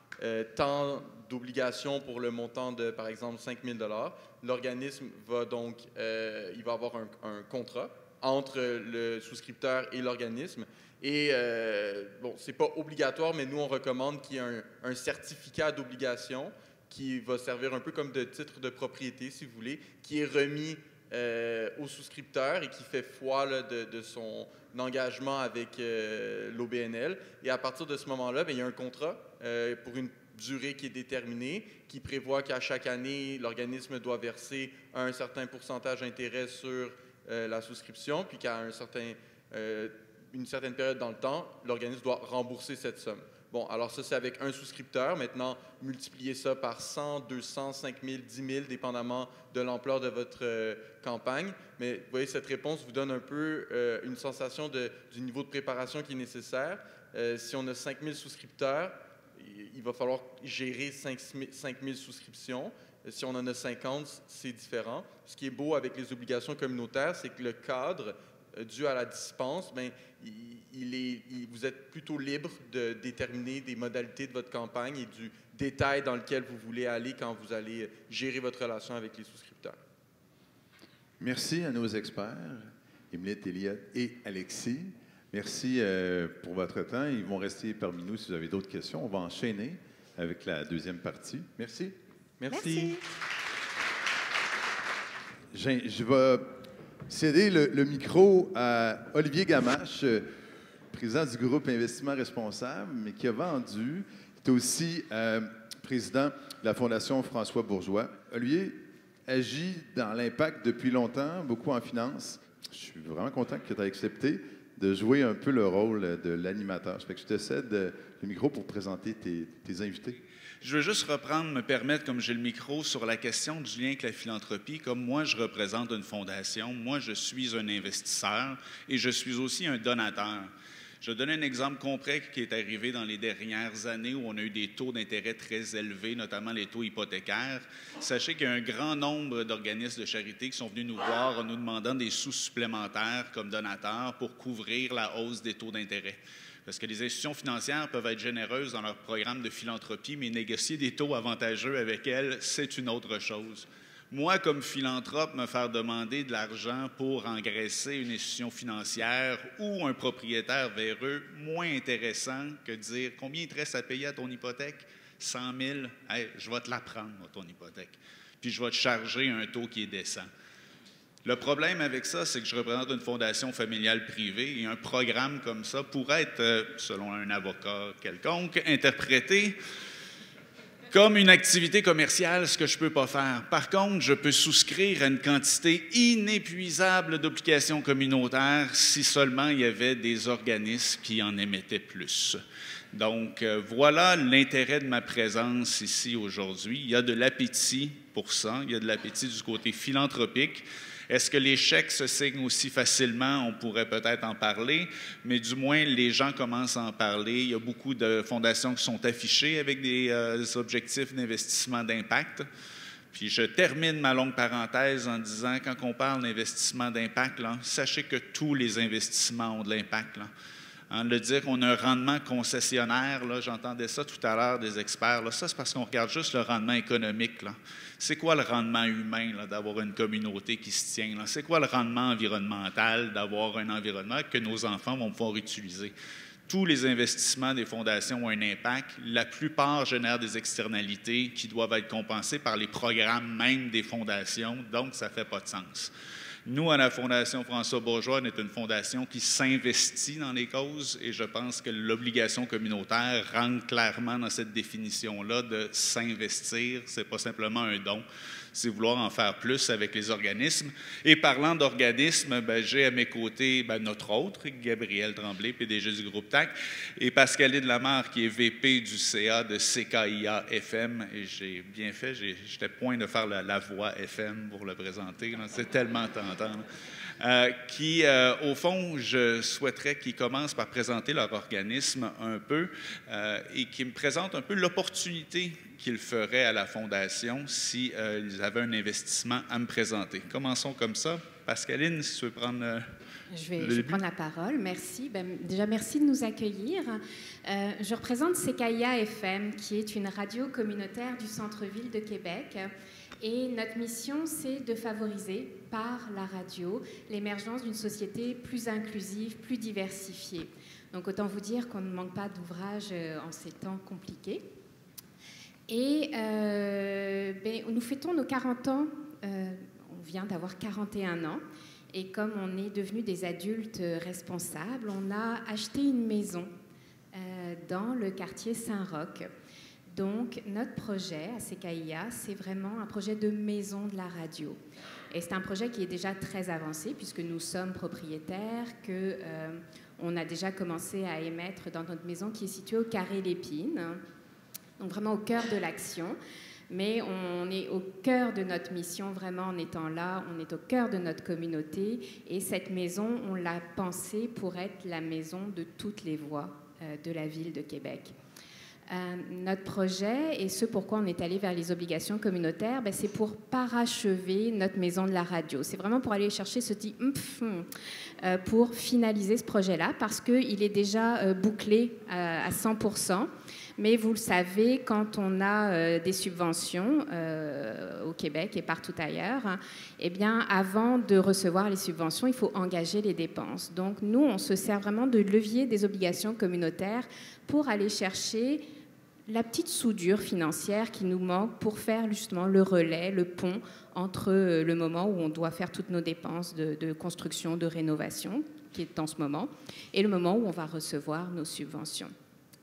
tant d'obligations pour le montant de, par exemple, 5 000 $. L'organisme va donc, il va avoir un contrat entre le souscripteur et l'organisme. Et, bon, ce n'est pas obligatoire, mais nous, on recommande qu'il y ait un certificat d'obligation qui va servir un peu comme de titre de propriété, si vous voulez, qui est remis au souscripteur et qui fait foi là, de son engagement avec l'OBNL. Et à partir de ce moment-là, il y a un contrat pour une durée qui est déterminée, qui prévoit qu'à chaque année, l'organisme doit verser un certain pourcentage d'intérêt sur la souscription, puis qu'à une certaine période dans le temps, l'organisme doit rembourser cette somme. Bon, alors ça, c'est avec un souscripteur. Maintenant, multipliez ça par 100, 200, 5 000, 10 000, dépendamment de l'ampleur de votre campagne. Mais vous voyez, cette réponse vous donne un peu une sensation du niveau de préparation qui est nécessaire. Si on a 5 000 souscripteurs, il va falloir gérer 5 000 souscriptions. Si on en a 50, c'est différent. Ce qui est beau avec les obligations communautaires, c'est que le cadre dû à la dispense, bien, vous êtes plutôt libre de déterminer des modalités de votre campagne et du détail dans lequel vous voulez aller quand vous allez gérer votre relation avec les souscripteurs. Merci à nos experts, Émilette, Elliott et Alexis. Merci pour votre temps. Ils vont rester parmi nous si vous avez d'autres questions. On va enchaîner avec la deuxième partie. Merci. Merci. Je vais céder le micro à Olivier Gamache, président du groupe Investissement Responsable, mais qui a vendu, qui est aussi président de la Fondation François Bourgeois. Olivier agit dans l'impact depuis longtemps, beaucoup en finance. Je suis vraiment content que tu aies accepté de jouer un peu le rôle de l'animateur. Ça fait que je te cède le micro pour présenter tes invités. Je veux juste me permettre, comme j'ai le micro, sur la question du lien avec la philanthropie. Comme moi, je représente une fondation, moi, je suis un investisseur et je suis aussi un donateur. Je vais donner un exemple concret qui est arrivé dans les dernières années où on a eu des taux d'intérêt très élevés, notamment les taux hypothécaires. Sachez qu'il y a un grand nombre d'organismes de charité qui sont venus nous voir en nous demandant des sous supplémentaires comme donateurs pour couvrir la hausse des taux d'intérêt. Parce que les institutions financières peuvent être généreuses dans leur programme de philanthropie, mais négocier des taux avantageux avec elles, c'est une autre chose. Moi, comme philanthrope, me faire demander de l'argent pour engraisser une institution financière ou un propriétaire véreux, moins intéressant que de dire « Combien il te reste à payer à ton hypothèque? 100 000? Hey, je vais te la prendre, ton hypothèque. Puis je vais te charger un taux qui est décent. » Le problème avec ça, c'est que je représente une fondation familiale privée et un programme comme ça pourrait être, selon un avocat quelconque, interprété Comme une activité commerciale, ce que je ne peux pas faire. Par contre, je peux souscrire à une quantité inépuisable d'obligations communautaires si seulement il y avait des organismes qui en émettaient plus. Donc, voilà l'intérêt de ma présence ici aujourd'hui. Il y a de l'appétit pour ça, il y a de l'appétit du côté philanthropique. Est-ce que les chèques se signent aussi facilement? On pourrait peut-être en parler, mais du moins, les gens commencent à en parler. Il y a beaucoup de fondations qui sont affichées avec des objectifs d'investissement d'impact. Puis je termine ma longue parenthèse en disant, quand on parle d'investissement d'impact, sachez que tous les investissements ont de l'impact. Le dire qu'on a un rendement concessionnaire, j'entendais ça tout à l'heure des experts, ça c'est parce qu'on regarde juste le rendement économique. C'est quoi le rendement humain d'avoir une communauté qui se tient? C'est quoi le rendement environnemental d'avoir un environnement que nos enfants vont pouvoir utiliser? Tous les investissements des fondations ont un impact. La plupart génèrent des externalités qui doivent être compensées par les programmes même des fondations, donc ça ne fait pas de sens. Nous, à la Fondation François Bourgeois, on est une fondation qui s'investit dans les causes et je pense que l'obligation communautaire rentre clairement dans cette définition-là de s'investir. Ce n'est pas simplement un don, c'est vouloir en faire plus avec les organismes. Et parlant d'organismes, j'ai à mes côtés notre autre, Gabriel Tremblay, PDG du groupe TAC, et Pascaline Lamarre, qui est VP du CA de CKIA-FM. Et j'ai bien fait, j'étais point de faire la voix FM pour le présenter. C'est tellement tentant. Qui, au fond, je souhaiterais qu'ils commencent par présenter leur organisme un peu et qu'ils me présentent un peu l'opportunité qu'ils feraient à la Fondation si ils avaient un investissement à me présenter. Commençons comme ça. Pascaline, si tu veux prendre je vais prendre la parole. Merci. Déjà, merci de nous accueillir. Je représente CKIA FM, qui est une radio communautaire du centre-ville de Québec. Et notre mission, c'est de favoriser, par la radio, l'émergence d'une société plus inclusive, plus diversifiée. Donc, autant vous dire qu'on ne manque pas d'ouvrages en ces temps compliqués. Et nous fêtons nos 40 ans, on vient d'avoir 41 ans, et comme on est devenus des adultes responsables, on a acheté une maison dans le quartier Saint-Roch. Donc, notre projet à CKIA, c'est vraiment un projet de maison de la radio. Et c'est un projet qui est déjà très avancé, puisque nous sommes propriétaires, qu'on a déjà commencé à émettre dans notre maison qui est située au Carré Lépine, donc vraiment au cœur de l'action. Mais on est au cœur de notre mission, vraiment en étant là, on est au cœur de notre communauté. Et cette maison, on l'a pensée pour être la maison de toutes les voix de la ville de Québec. Notre projet, et ce pourquoi on est allé vers les obligations communautaires, c'est pour parachever notre maison de la radio. C'est vraiment pour aller chercher ce petit pour finaliser ce projet-là, parce qu'il est déjà bouclé à 100%. Mais vous le savez, quand on a des subventions au Québec et partout ailleurs, eh bien, avant de recevoir les subventions, il faut engager les dépenses. Donc, nous, on se sert vraiment de levier des obligations communautaires pour aller chercher la petite soudure financière qui nous manque pour faire justement le relais, le pont entre le moment où on doit faire toutes nos dépenses de construction, de rénovation, qui est en ce moment, et le moment où on va recevoir nos subventions.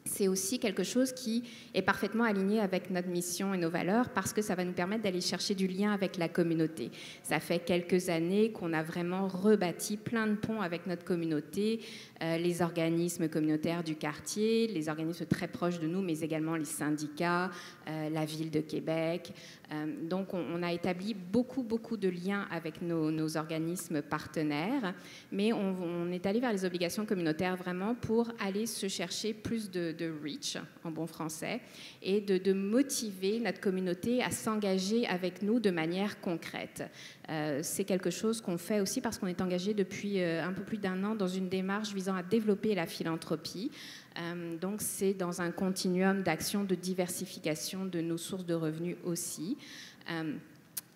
C'est aussi quelque chose qui est parfaitement aligné avec notre mission et nos valeurs parce que ça va nous permettre d'aller chercher du lien avec la communauté. Ça fait quelques années qu'on a vraiment rebâti plein de ponts avec notre communauté, les organismes communautaires du quartier, les organismes très proches de nous, mais également les syndicats, la ville de Québec. Donc, on a établi beaucoup de liens avec nos organismes partenaires, mais on est allé vers les obligations communautaires vraiment pour aller se chercher plus de reach, en bon français, et de motiver notre communauté à s'engager avec nous de manière concrète. C'est quelque chose qu'on fait aussi parce qu'on est engagé depuis un peu plus d'1 an dans une démarche visant à développer la philanthropie. Donc, c'est dans un continuum d'action de diversification de nos sources de revenus aussi.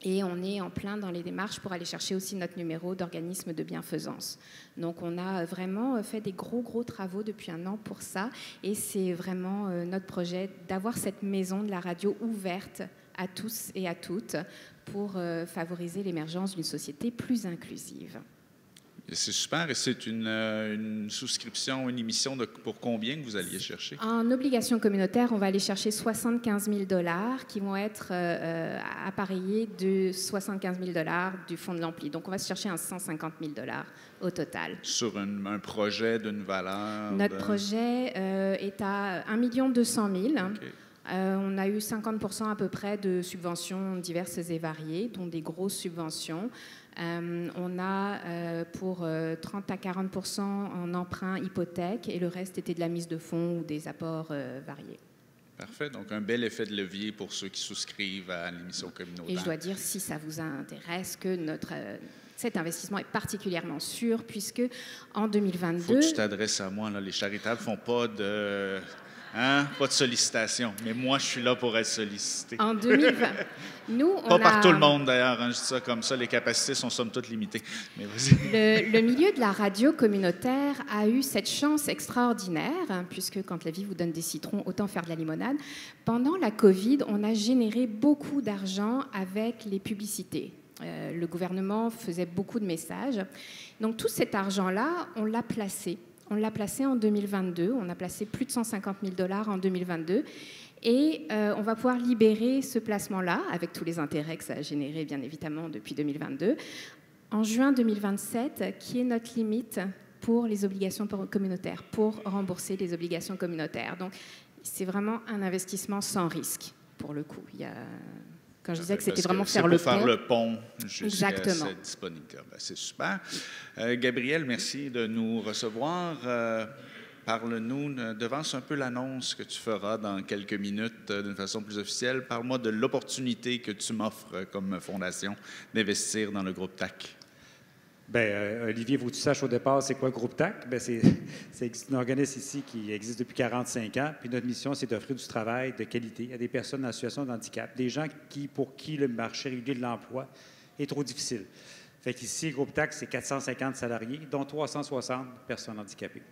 Et on est en plein dans les démarches pour aller chercher aussi notre numéro d'organisme de bienfaisance. Donc, on a vraiment fait des gros travaux depuis 1 an pour ça. Et c'est vraiment notre projet d'avoir cette maison de la radio ouverte à tous et à toutes pour favoriser l'émergence d'une société plus inclusive. C'est super. Et c'est une souscription, une émission pour combien que vous alliez chercher? En obligation communautaire, on va aller chercher 75 000 $ qui vont être appareillés de 75 000 $ du fonds de l'ampli. Donc, on va se chercher un 150 000 $ au total. Sur un projet d'une valeur? Notre projet est à 1 200 000 $. Okay. On a eu 50% à peu près de subventions diverses et variées, dont des grosses subventions. On a pour 30 à 40% en emprunt hypothèque et le reste était de la mise de fonds ou des apports variés. Parfait. Donc, un bel effet de levier pour ceux qui souscrivent à l'émission communautaire. Et je dois dire, si ça vous intéresse, que cet investissement est particulièrement sûr puisque en 2022... Faut que tu t'adresses à moi. Là. Les charitables ne font pas de... Pas de sollicitation, mais moi, je suis là pour être sollicité. En 2020, nous, Pas par tout le monde, d'ailleurs. Hein, je dis ça comme ça. Les capacités sont somme toute limitées. Mais vas-y. Le milieu de la radio communautaire a eu cette chance extraordinaire, hein, puisque quand la vie vous donne des citrons, autant faire de la limonade. Pendant la COVID, on a généré beaucoup d'argent avec les publicités. Le gouvernement faisait beaucoup de messages. Donc, tout cet argent-là, on l'a placé. On l'a placé en 2022. On a placé plus de 150 000 $ en 2022. Et on va pouvoir libérer ce placement-là, avec tous les intérêts que ça a généré, bien évidemment, depuis 2022, en juin 2027, qui est notre limite pour les obligations communautaires, pour rembourser les obligations communautaires. Donc, c'est vraiment un investissement sans risque, pour le coup. Quand je disais que c'était vraiment faire le pont jusqu'à cette disponibilité. C'est super. Gabriel, merci de nous recevoir. Parle-nous, devance un peu l'annonce que tu feras dans quelques minutes d'une façon plus officielle. Parle-moi de l'opportunité que tu m'offres comme fondation d'investir dans le groupe TAC. Bien, Olivier, vous saches au départ, c'est quoi le groupe TAC? Bien, c'est un organisme ici qui existe depuis 45 ans. Puis notre mission, c'est d'offrir du travail de qualité à des personnes en situation de handicap, des gens pour qui le marché régulier de l'emploi est trop difficile. Fait qu'ici, le groupe TAC, c'est 450 salariés, dont 360 personnes handicapées.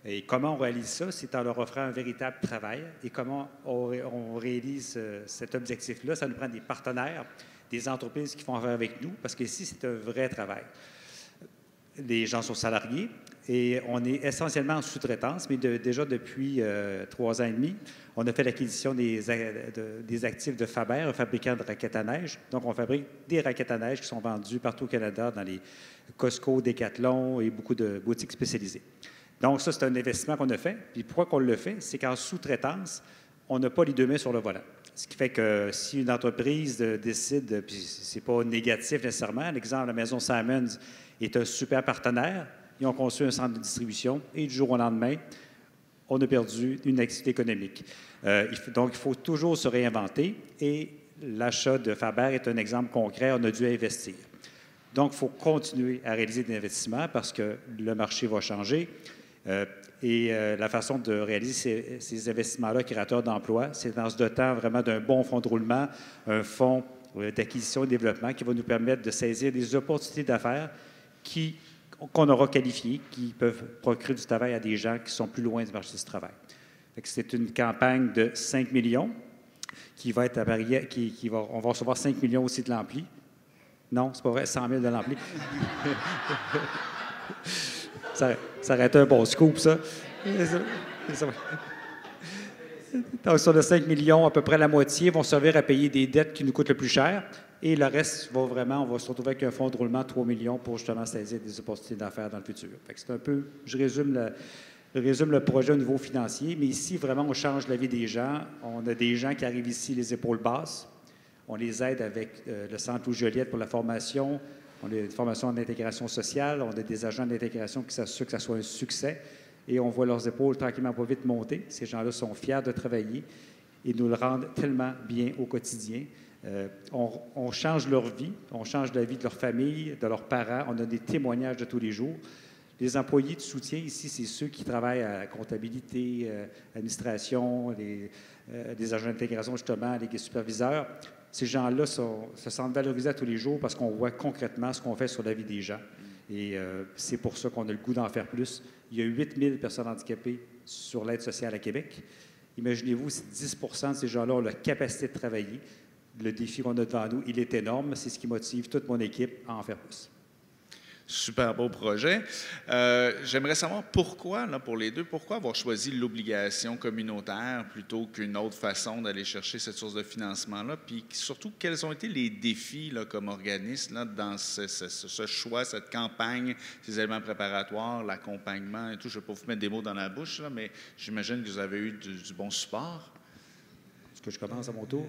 Et comment on réalise ça? C'est en leur offrant un véritable travail. Et comment on réalise cet objectif-là? Ça nous prend des partenaires, des entreprises qui font affaire avec nous, parce qu'ici, c'est un vrai travail. Les gens sont salariés et on est essentiellement en sous-traitance, mais déjà depuis 3 ans et demi, on a fait l'acquisition des actifs de Faber, un fabricant de raquettes à neige. Donc, on fabrique des raquettes à neige qui sont vendues partout au Canada dans les Costco, Decathlon et beaucoup de boutiques spécialisées. Donc, ça, c'est un investissement qu'on a fait. Puis pourquoi qu'on le fait? C'est qu'en sous-traitance, on n'a pas les deux mains sur le volant. Ce qui fait que si une entreprise décide, puis ce n'est pas négatif nécessairement, l'exemple, la maison Simons est un super partenaire. Ils ont conçu un centre de distribution et du jour au lendemain, on a perdu une activité économique. Donc, il faut toujours se réinventer et l'achat de Faber est un exemple concret. On a dû investir. Donc, il faut continuer à réaliser des investissements parce que le marché va changer. La façon de réaliser ces investissements-là créateurs d'emplois, c'est dans ce dotant vraiment d'un bon fonds de roulement, un fonds d'acquisition et de développement qui va nous permettre de saisir des opportunités d'affaires qu'on aura qualifiées, qui peuvent procurer du travail à des gens qui sont plus loin du marché du travail. C'est une campagne de 5 millions qui va être appareillée, on va recevoir 5 millions aussi de l'ampli. Non, c'est pas vrai, 100 000 de l'ampli. Ça aurait été un bon scoop, ça. Donc, sur les 5 millions, à peu près la moitié vont servir à payer des dettes qui nous coûtent le plus cher. Et le reste, on va se retrouver avec un fonds de roulement de 3 millions pour justement saisir des opportunités d'affaires dans le futur. C'est un peu, je résume le projet au niveau financier, mais ici, vraiment, on change la vie des gens. On a des gens qui arrivent ici les épaules basses. On les aide avec le Centre Louis Joliette pour la formation. On a une formation en intégration sociale. On a des agents d'intégration qui s'assurent que ça soit un succès. Et on voit leurs épaules tranquillement pas vite monter. Ces gens-là sont fiers de travailler et nous le rendent tellement bien au quotidien. On change leur vie, on change la vie de leur famille, de leurs parents. On a des témoignages de tous les jours. Les employés de soutien ici, c'est ceux qui travaillent à la comptabilité, administration, les agents d'intégration, justement, les superviseurs. Ces gens-là se sentent valorisés à tous les jours parce qu'on voit concrètement ce qu'on fait sur la vie des gens. Et c'est pour ça qu'on a le goût d'en faire plus. Il y a 8 000 personnes handicapées sur l'aide sociale à Québec. Imaginez-vous, si 10 % de ces gens-là ont la capacité de travailler. Le défi qu'on a devant nous, il est énorme. C'est ce qui motive toute mon équipe à en faire plus. Super beau projet. J'aimerais savoir pourquoi, là, pour les deux, pourquoi avoir choisi l'obligation communautaire plutôt qu'une autre façon d'aller chercher cette source de financement-là? Puis surtout, quels ont été les défis là, comme organisme là, dans ce choix, cette campagne, ces éléments préparatoires, l'accompagnement et tout? Je ne vais pas vous mettre des mots dans la bouche, là, mais j'imagine que vous avez eu du bon support. Est-ce que je commence à mon tour?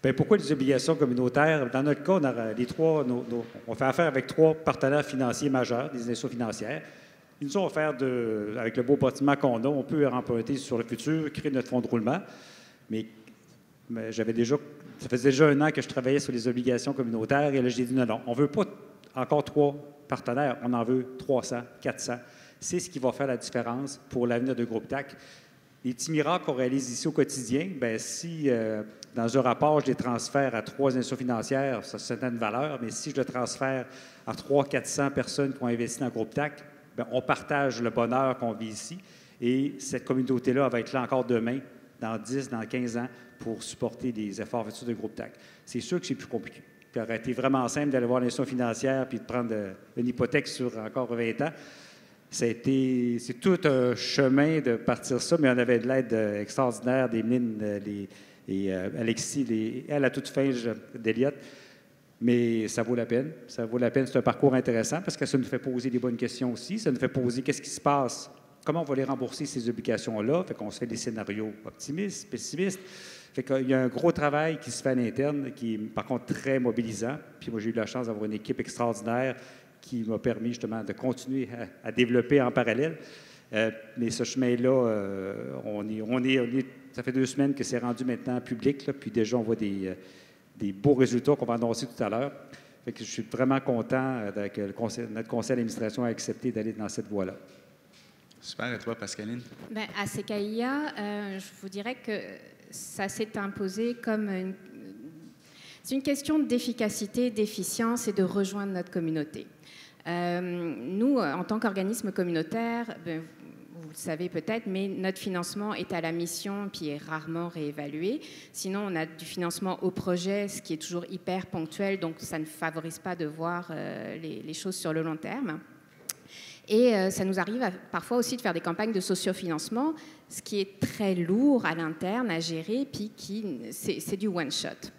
Bien, pourquoi les obligations communautaires? Dans notre cas, on fait affaire avec 3 partenaires financiers majeurs, des institutions financières. Ils nous ont offert, avec le beau bâtiment qu'on a, on peut emprunter sur le futur, créer notre fonds de roulement. Mais ça faisait déjà 1 an que je travaillais sur les obligations communautaires et là, j'ai dit non, on ne veut pas encore 3 partenaires, on en veut 300, 400. C'est ce qui va faire la différence pour l'avenir de Groupe TAC. Les petits miracles qu'on réalise ici au quotidien, bien, si dans un rapport, je les transfère à 3 institutions financières, ça a une valeur, mais si je le transfère à 300-400 personnes qui ont investi dans Groupe TAC, bien, on partage le bonheur qu'on vit ici et cette communauté-là va être là encore demain, dans 10, dans 15 ans, pour supporter les efforts futurs de Groupe TAC. C'est sûr que c'est plus compliqué. Ça aurait été vraiment simple d'aller voir l'institution financière puis de prendre une hypothèque sur encore 20 ans. C'est tout un chemin de partir ça, mais on avait de l'aide extraordinaire des mines, Alexis, elle à toute fin d'Eliott. Mais ça vaut la peine. Ça vaut la peine. C'est un parcours intéressant parce que ça nous fait poser des bonnes questions aussi. Ça nous fait poser qu'est-ce qui se passe, comment on va les rembourser, ces obligations-là. Fait qu'on se fait des scénarios optimistes, pessimistes. Fait qu'il y a un gros travail qui se fait à l'interne, qui est par contre très mobilisant. Puis moi, j'ai eu la chance d'avoir une équipe extraordinaire qui m'a permis justement de continuer à développer en parallèle. Mais ce chemin-là, ça fait 2 semaines que c'est rendu maintenant public, là, puis déjà on voit des beaux résultats qu'on va annoncer tout à l'heure. Fait que je suis vraiment content que notre conseil d'administration a accepté d'aller dans cette voie-là. Super. Et toi, Pascaline? Bien, à CKIA, je vous dirais que ça s'est imposé comme c'est une question d'efficacité, d'efficience et de rejoindre notre communauté. Nous, en tant qu'organisme communautaire, ben, vous le savez peut-être, mais notre financement est à la mission puis est rarement réévalué. Sinon, on a du financement au projet, ce qui est toujours hyper ponctuel, donc ça ne favorise pas de voir les choses sur le long terme. Et ça nous arrive parfois aussi de faire des campagnes de sociofinancement, ce qui est très lourd à l'interne à gérer, puis c'est du one-shot.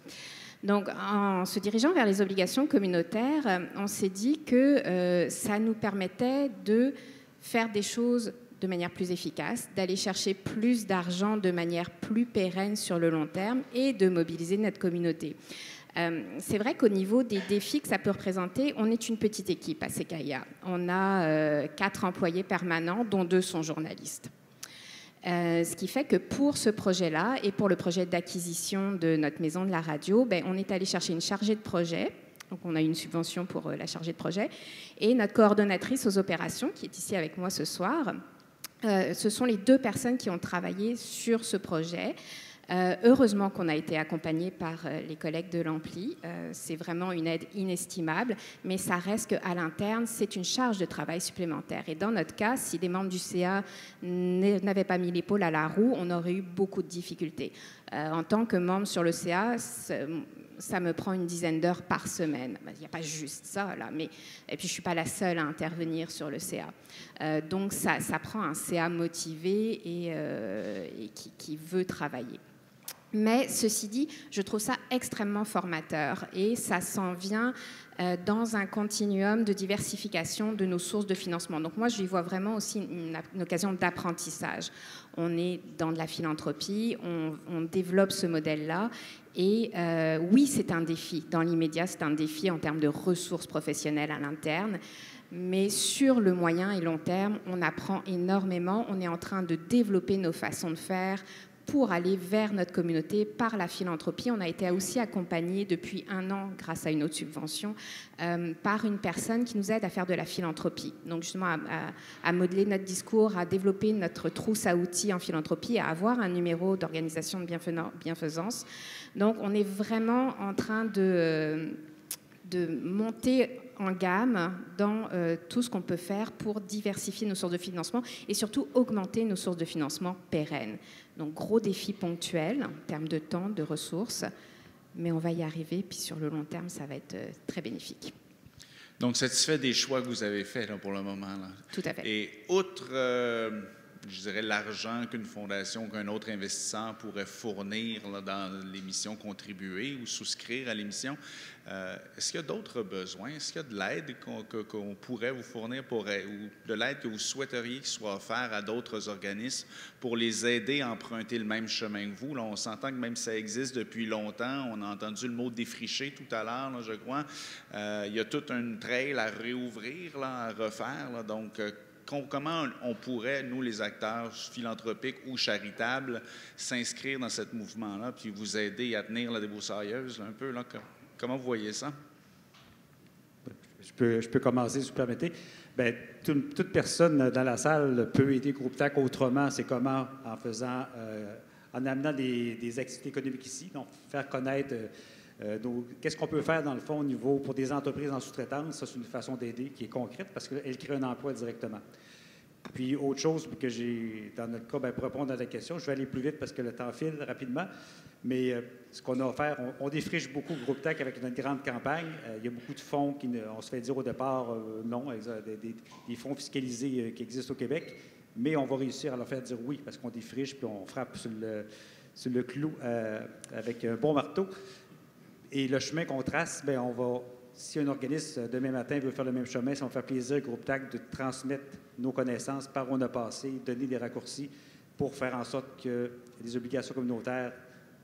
Donc, en se dirigeant vers les obligations communautaires, on s'est dit que ça nous permettait de faire des choses de manière plus efficace, d'aller chercher plus d'argent de manière plus pérenne sur le long terme et de mobiliser notre communauté. C'est vrai qu'au niveau des défis que ça peut représenter, on est une petite équipe à CKIA. On a 4 employés permanents, dont 2 sont journalistes. Ce qui fait que pour ce projet-là et pour le projet d'acquisition de notre maison de la radio, ben, on est allé chercher une chargée de projet. Donc, on a eu une subvention pour la chargée de projet. Et notre coordonnatrice aux opérations, qui est ici avec moi ce soir, ce sont les 2 personnes qui ont travaillé sur ce projet. Heureusement qu'on a été accompagnés par les collègues de l'Ampli. C'est vraiment une aide inestimable, mais ça reste qu'à l'interne, c'est une charge de travail supplémentaire. Et dans notre cas, si des membres du CA n'avaient pas mis l'épaule à la roue, on aurait eu beaucoup de difficultés. En tant que membre sur le CA, ça me prend une dizaine d'heures par semaine. Il n'y a pas juste ça, là, mais et puis je ne suis pas la seule à intervenir sur le CA. Donc ça prend un CA motivé et qui veut travailler. Mais ceci dit, je trouve ça extrêmement formateur et ça s'en vient dans un continuum de diversification de nos sources de financement. Donc moi, je y vois vraiment aussi une occasion d'apprentissage. On est dans de la philanthropie, on développe ce modèle-là et oui, c'est un défi. Dans l'immédiat, c'est un défi en termes de ressources professionnelles à l'interne. Mais sur le moyen et long terme, on apprend énormément. On est en train de développer nos façons de faire pour aller vers notre communauté par la philanthropie. On a été aussi accompagné depuis 1 an, grâce à une autre subvention, par une personne qui nous aide à faire de la philanthropie. Donc justement à modeler notre discours, à développer notre trousse à outils en philanthropie, à avoir un numéro d'organisation de bienfaisance. Donc on est vraiment en train de monter en gamme dans tout ce qu'on peut faire pour diversifier nos sources de financement et surtout augmenter nos sources de financement pérennes. Donc, gros défi ponctuel en termes de temps, de ressources, mais on va y arriver, puis sur le long terme, ça va être très bénéfique. Donc, satisfait des choix que vous avez faits là, pour le moment. Là. Tout à fait. Et outre, je dirais, l'argent qu'une fondation, qu'un autre investisseur pourrait fournir là, dans l'émission, contribuer ou souscrire à l'émission, est-ce qu'il y a d'autres besoins? Est-ce qu'il y a de l'aide qu'on pourrait vous fournir ou de l'aide que vous souhaiteriez qu'il soit offert à d'autres organismes pour les aider à emprunter le même chemin que vous? Là, on s'entend que même si ça existe depuis longtemps, on a entendu le mot défricher tout à l'heure, je crois. Il y a toute une trail à réouvrir, là, à refaire. Là, donc, comment on pourrait, nous, les acteurs philanthropiques ou charitables, s'inscrire dans ce mouvement-là puis vous aider à tenir la débroussailleuse un peu? Là, comment vous voyez ça? Je peux commencer, si vous permettez. Bien, toute personne dans la salle peut aider Groupe TAC autrement. C'est comment? En amenant des activités économiques ici, donc faire connaître qu'est-ce qu'on peut faire, dans le fond, au niveau pour des entreprises en sous-traitance. Ça, c'est une façon d'aider qui est concrète parce qu'elle crée un emploi directement. Puis, autre chose que j'ai, dans notre cas, pour répondre à la question, je vais aller plus vite parce que le temps file rapidement, mais ce qu'on a offert, on défriche beaucoup Groupe TAC avec notre grande campagne. Il y a beaucoup de fonds on se fait dire au départ non, des fonds fiscalisés qui existent au Québec, mais on va réussir à leur faire dire oui parce qu'on défriche puis on frappe sur le clou avec un bon marteau. Et le chemin qu'on trace, bien, si un organisme demain matin veut faire le même chemin, ça va faire plaisir au Groupe TAC de transmettre nos connaissances par où on a passé, donner des raccourcis pour faire en sorte que les obligations communautaires,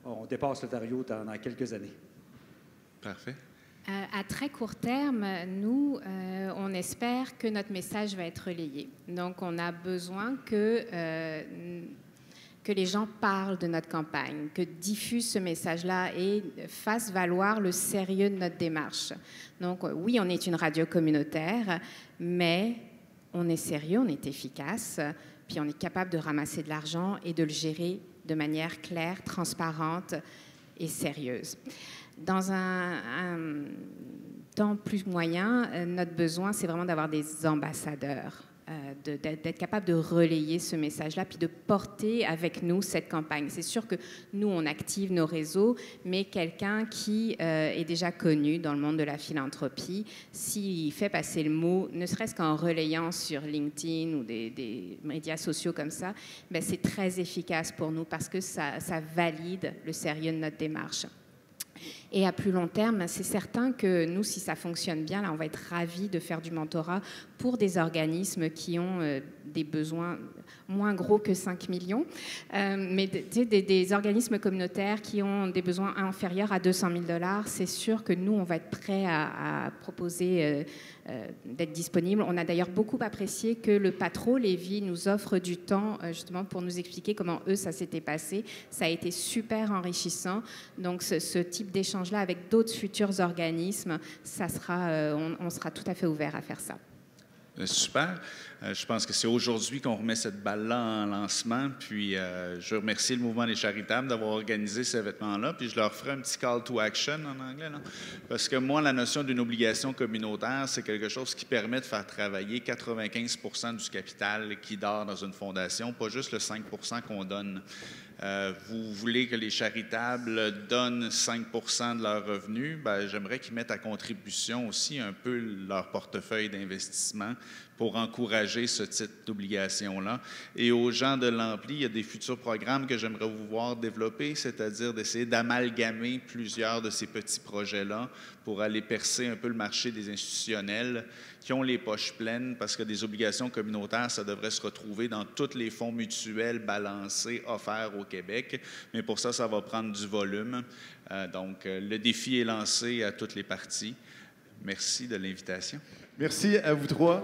on dépasse l'Ontario dans quelques années. Parfait. À très court terme, nous, on espère que notre message va être relayé. Donc, on a besoin que les gens parlent de notre campagne, que diffusent ce message-là et fassent valoir le sérieux de notre démarche. Donc, oui, on est une radio communautaire, mais on est sérieux, on est efficace, puis on est capable de ramasser de l'argent et de le gérer de manière claire, transparente et sérieuse. Dans un temps plus moyen, notre besoin, c'est vraiment d'avoir des ambassadeurs. D'être capable de relayer ce message-là, puis de porter avec nous cette campagne. C'est sûr que nous, on active nos réseaux, mais quelqu'un qui est déjà connu dans le monde de la philanthropie, s'il fait passer le mot, ne serait-ce qu'en relayant sur LinkedIn ou des médias sociaux comme ça, bien, c'est très efficace pour nous parce que ça valide le sérieux de notre démarche. Et à plus long terme, c'est certain que nous, si ça fonctionne bien, là, on va être ravis de faire du mentorat pour des organismes qui ont des besoins moins gros que 5 millions, mais des organismes communautaires qui ont des besoins inférieurs à 200 000 $. C'est sûr que nous, on va être prêts à proposer d'être disponible. On a d'ailleurs beaucoup apprécié que le Patro Lévis nous offre du temps justement pour nous expliquer comment eux, ça s'était passé. Ça a été super enrichissant. Donc, ce type d'échange-là avec d'autres futurs organismes, ça sera, on sera tout à fait ouvert à faire ça. Super. Je pense que c'est aujourd'hui qu'on remet cette balle-là en lancement. Puis, je remercie le Mouvement des Charitables d'avoir organisé ces événements-là. Puis, je leur ferai un petit call to action en anglais. Là. Parce que moi, la notion d'une obligation communautaire, c'est quelque chose qui permet de faire travailler 95 % du capital qui dort dans une fondation, pas juste le 5 % qu'on donne. Vous voulez que les charitables donnent 5 % de leurs revenus, bien, j'aimerais qu'ils mettent à contribution aussi un peu leur portefeuille d'investissement pour encourager ce type d'obligation-là. Et aux gens de l'Ampli, il y a des futurs programmes que j'aimerais vous voir développer, c'est-à-dire d'essayer d'amalgamer plusieurs de ces petits projets-là pour aller percer un peu le marché des institutionnels qui ont les poches pleines, parce que des obligations communautaires, ça devrait se retrouver dans tous les fonds mutuels balancés offerts au Québec. Mais pour ça, ça va prendre du volume. Donc, le défi est lancé à toutes les parties. Merci de l'invitation. Merci à vous trois.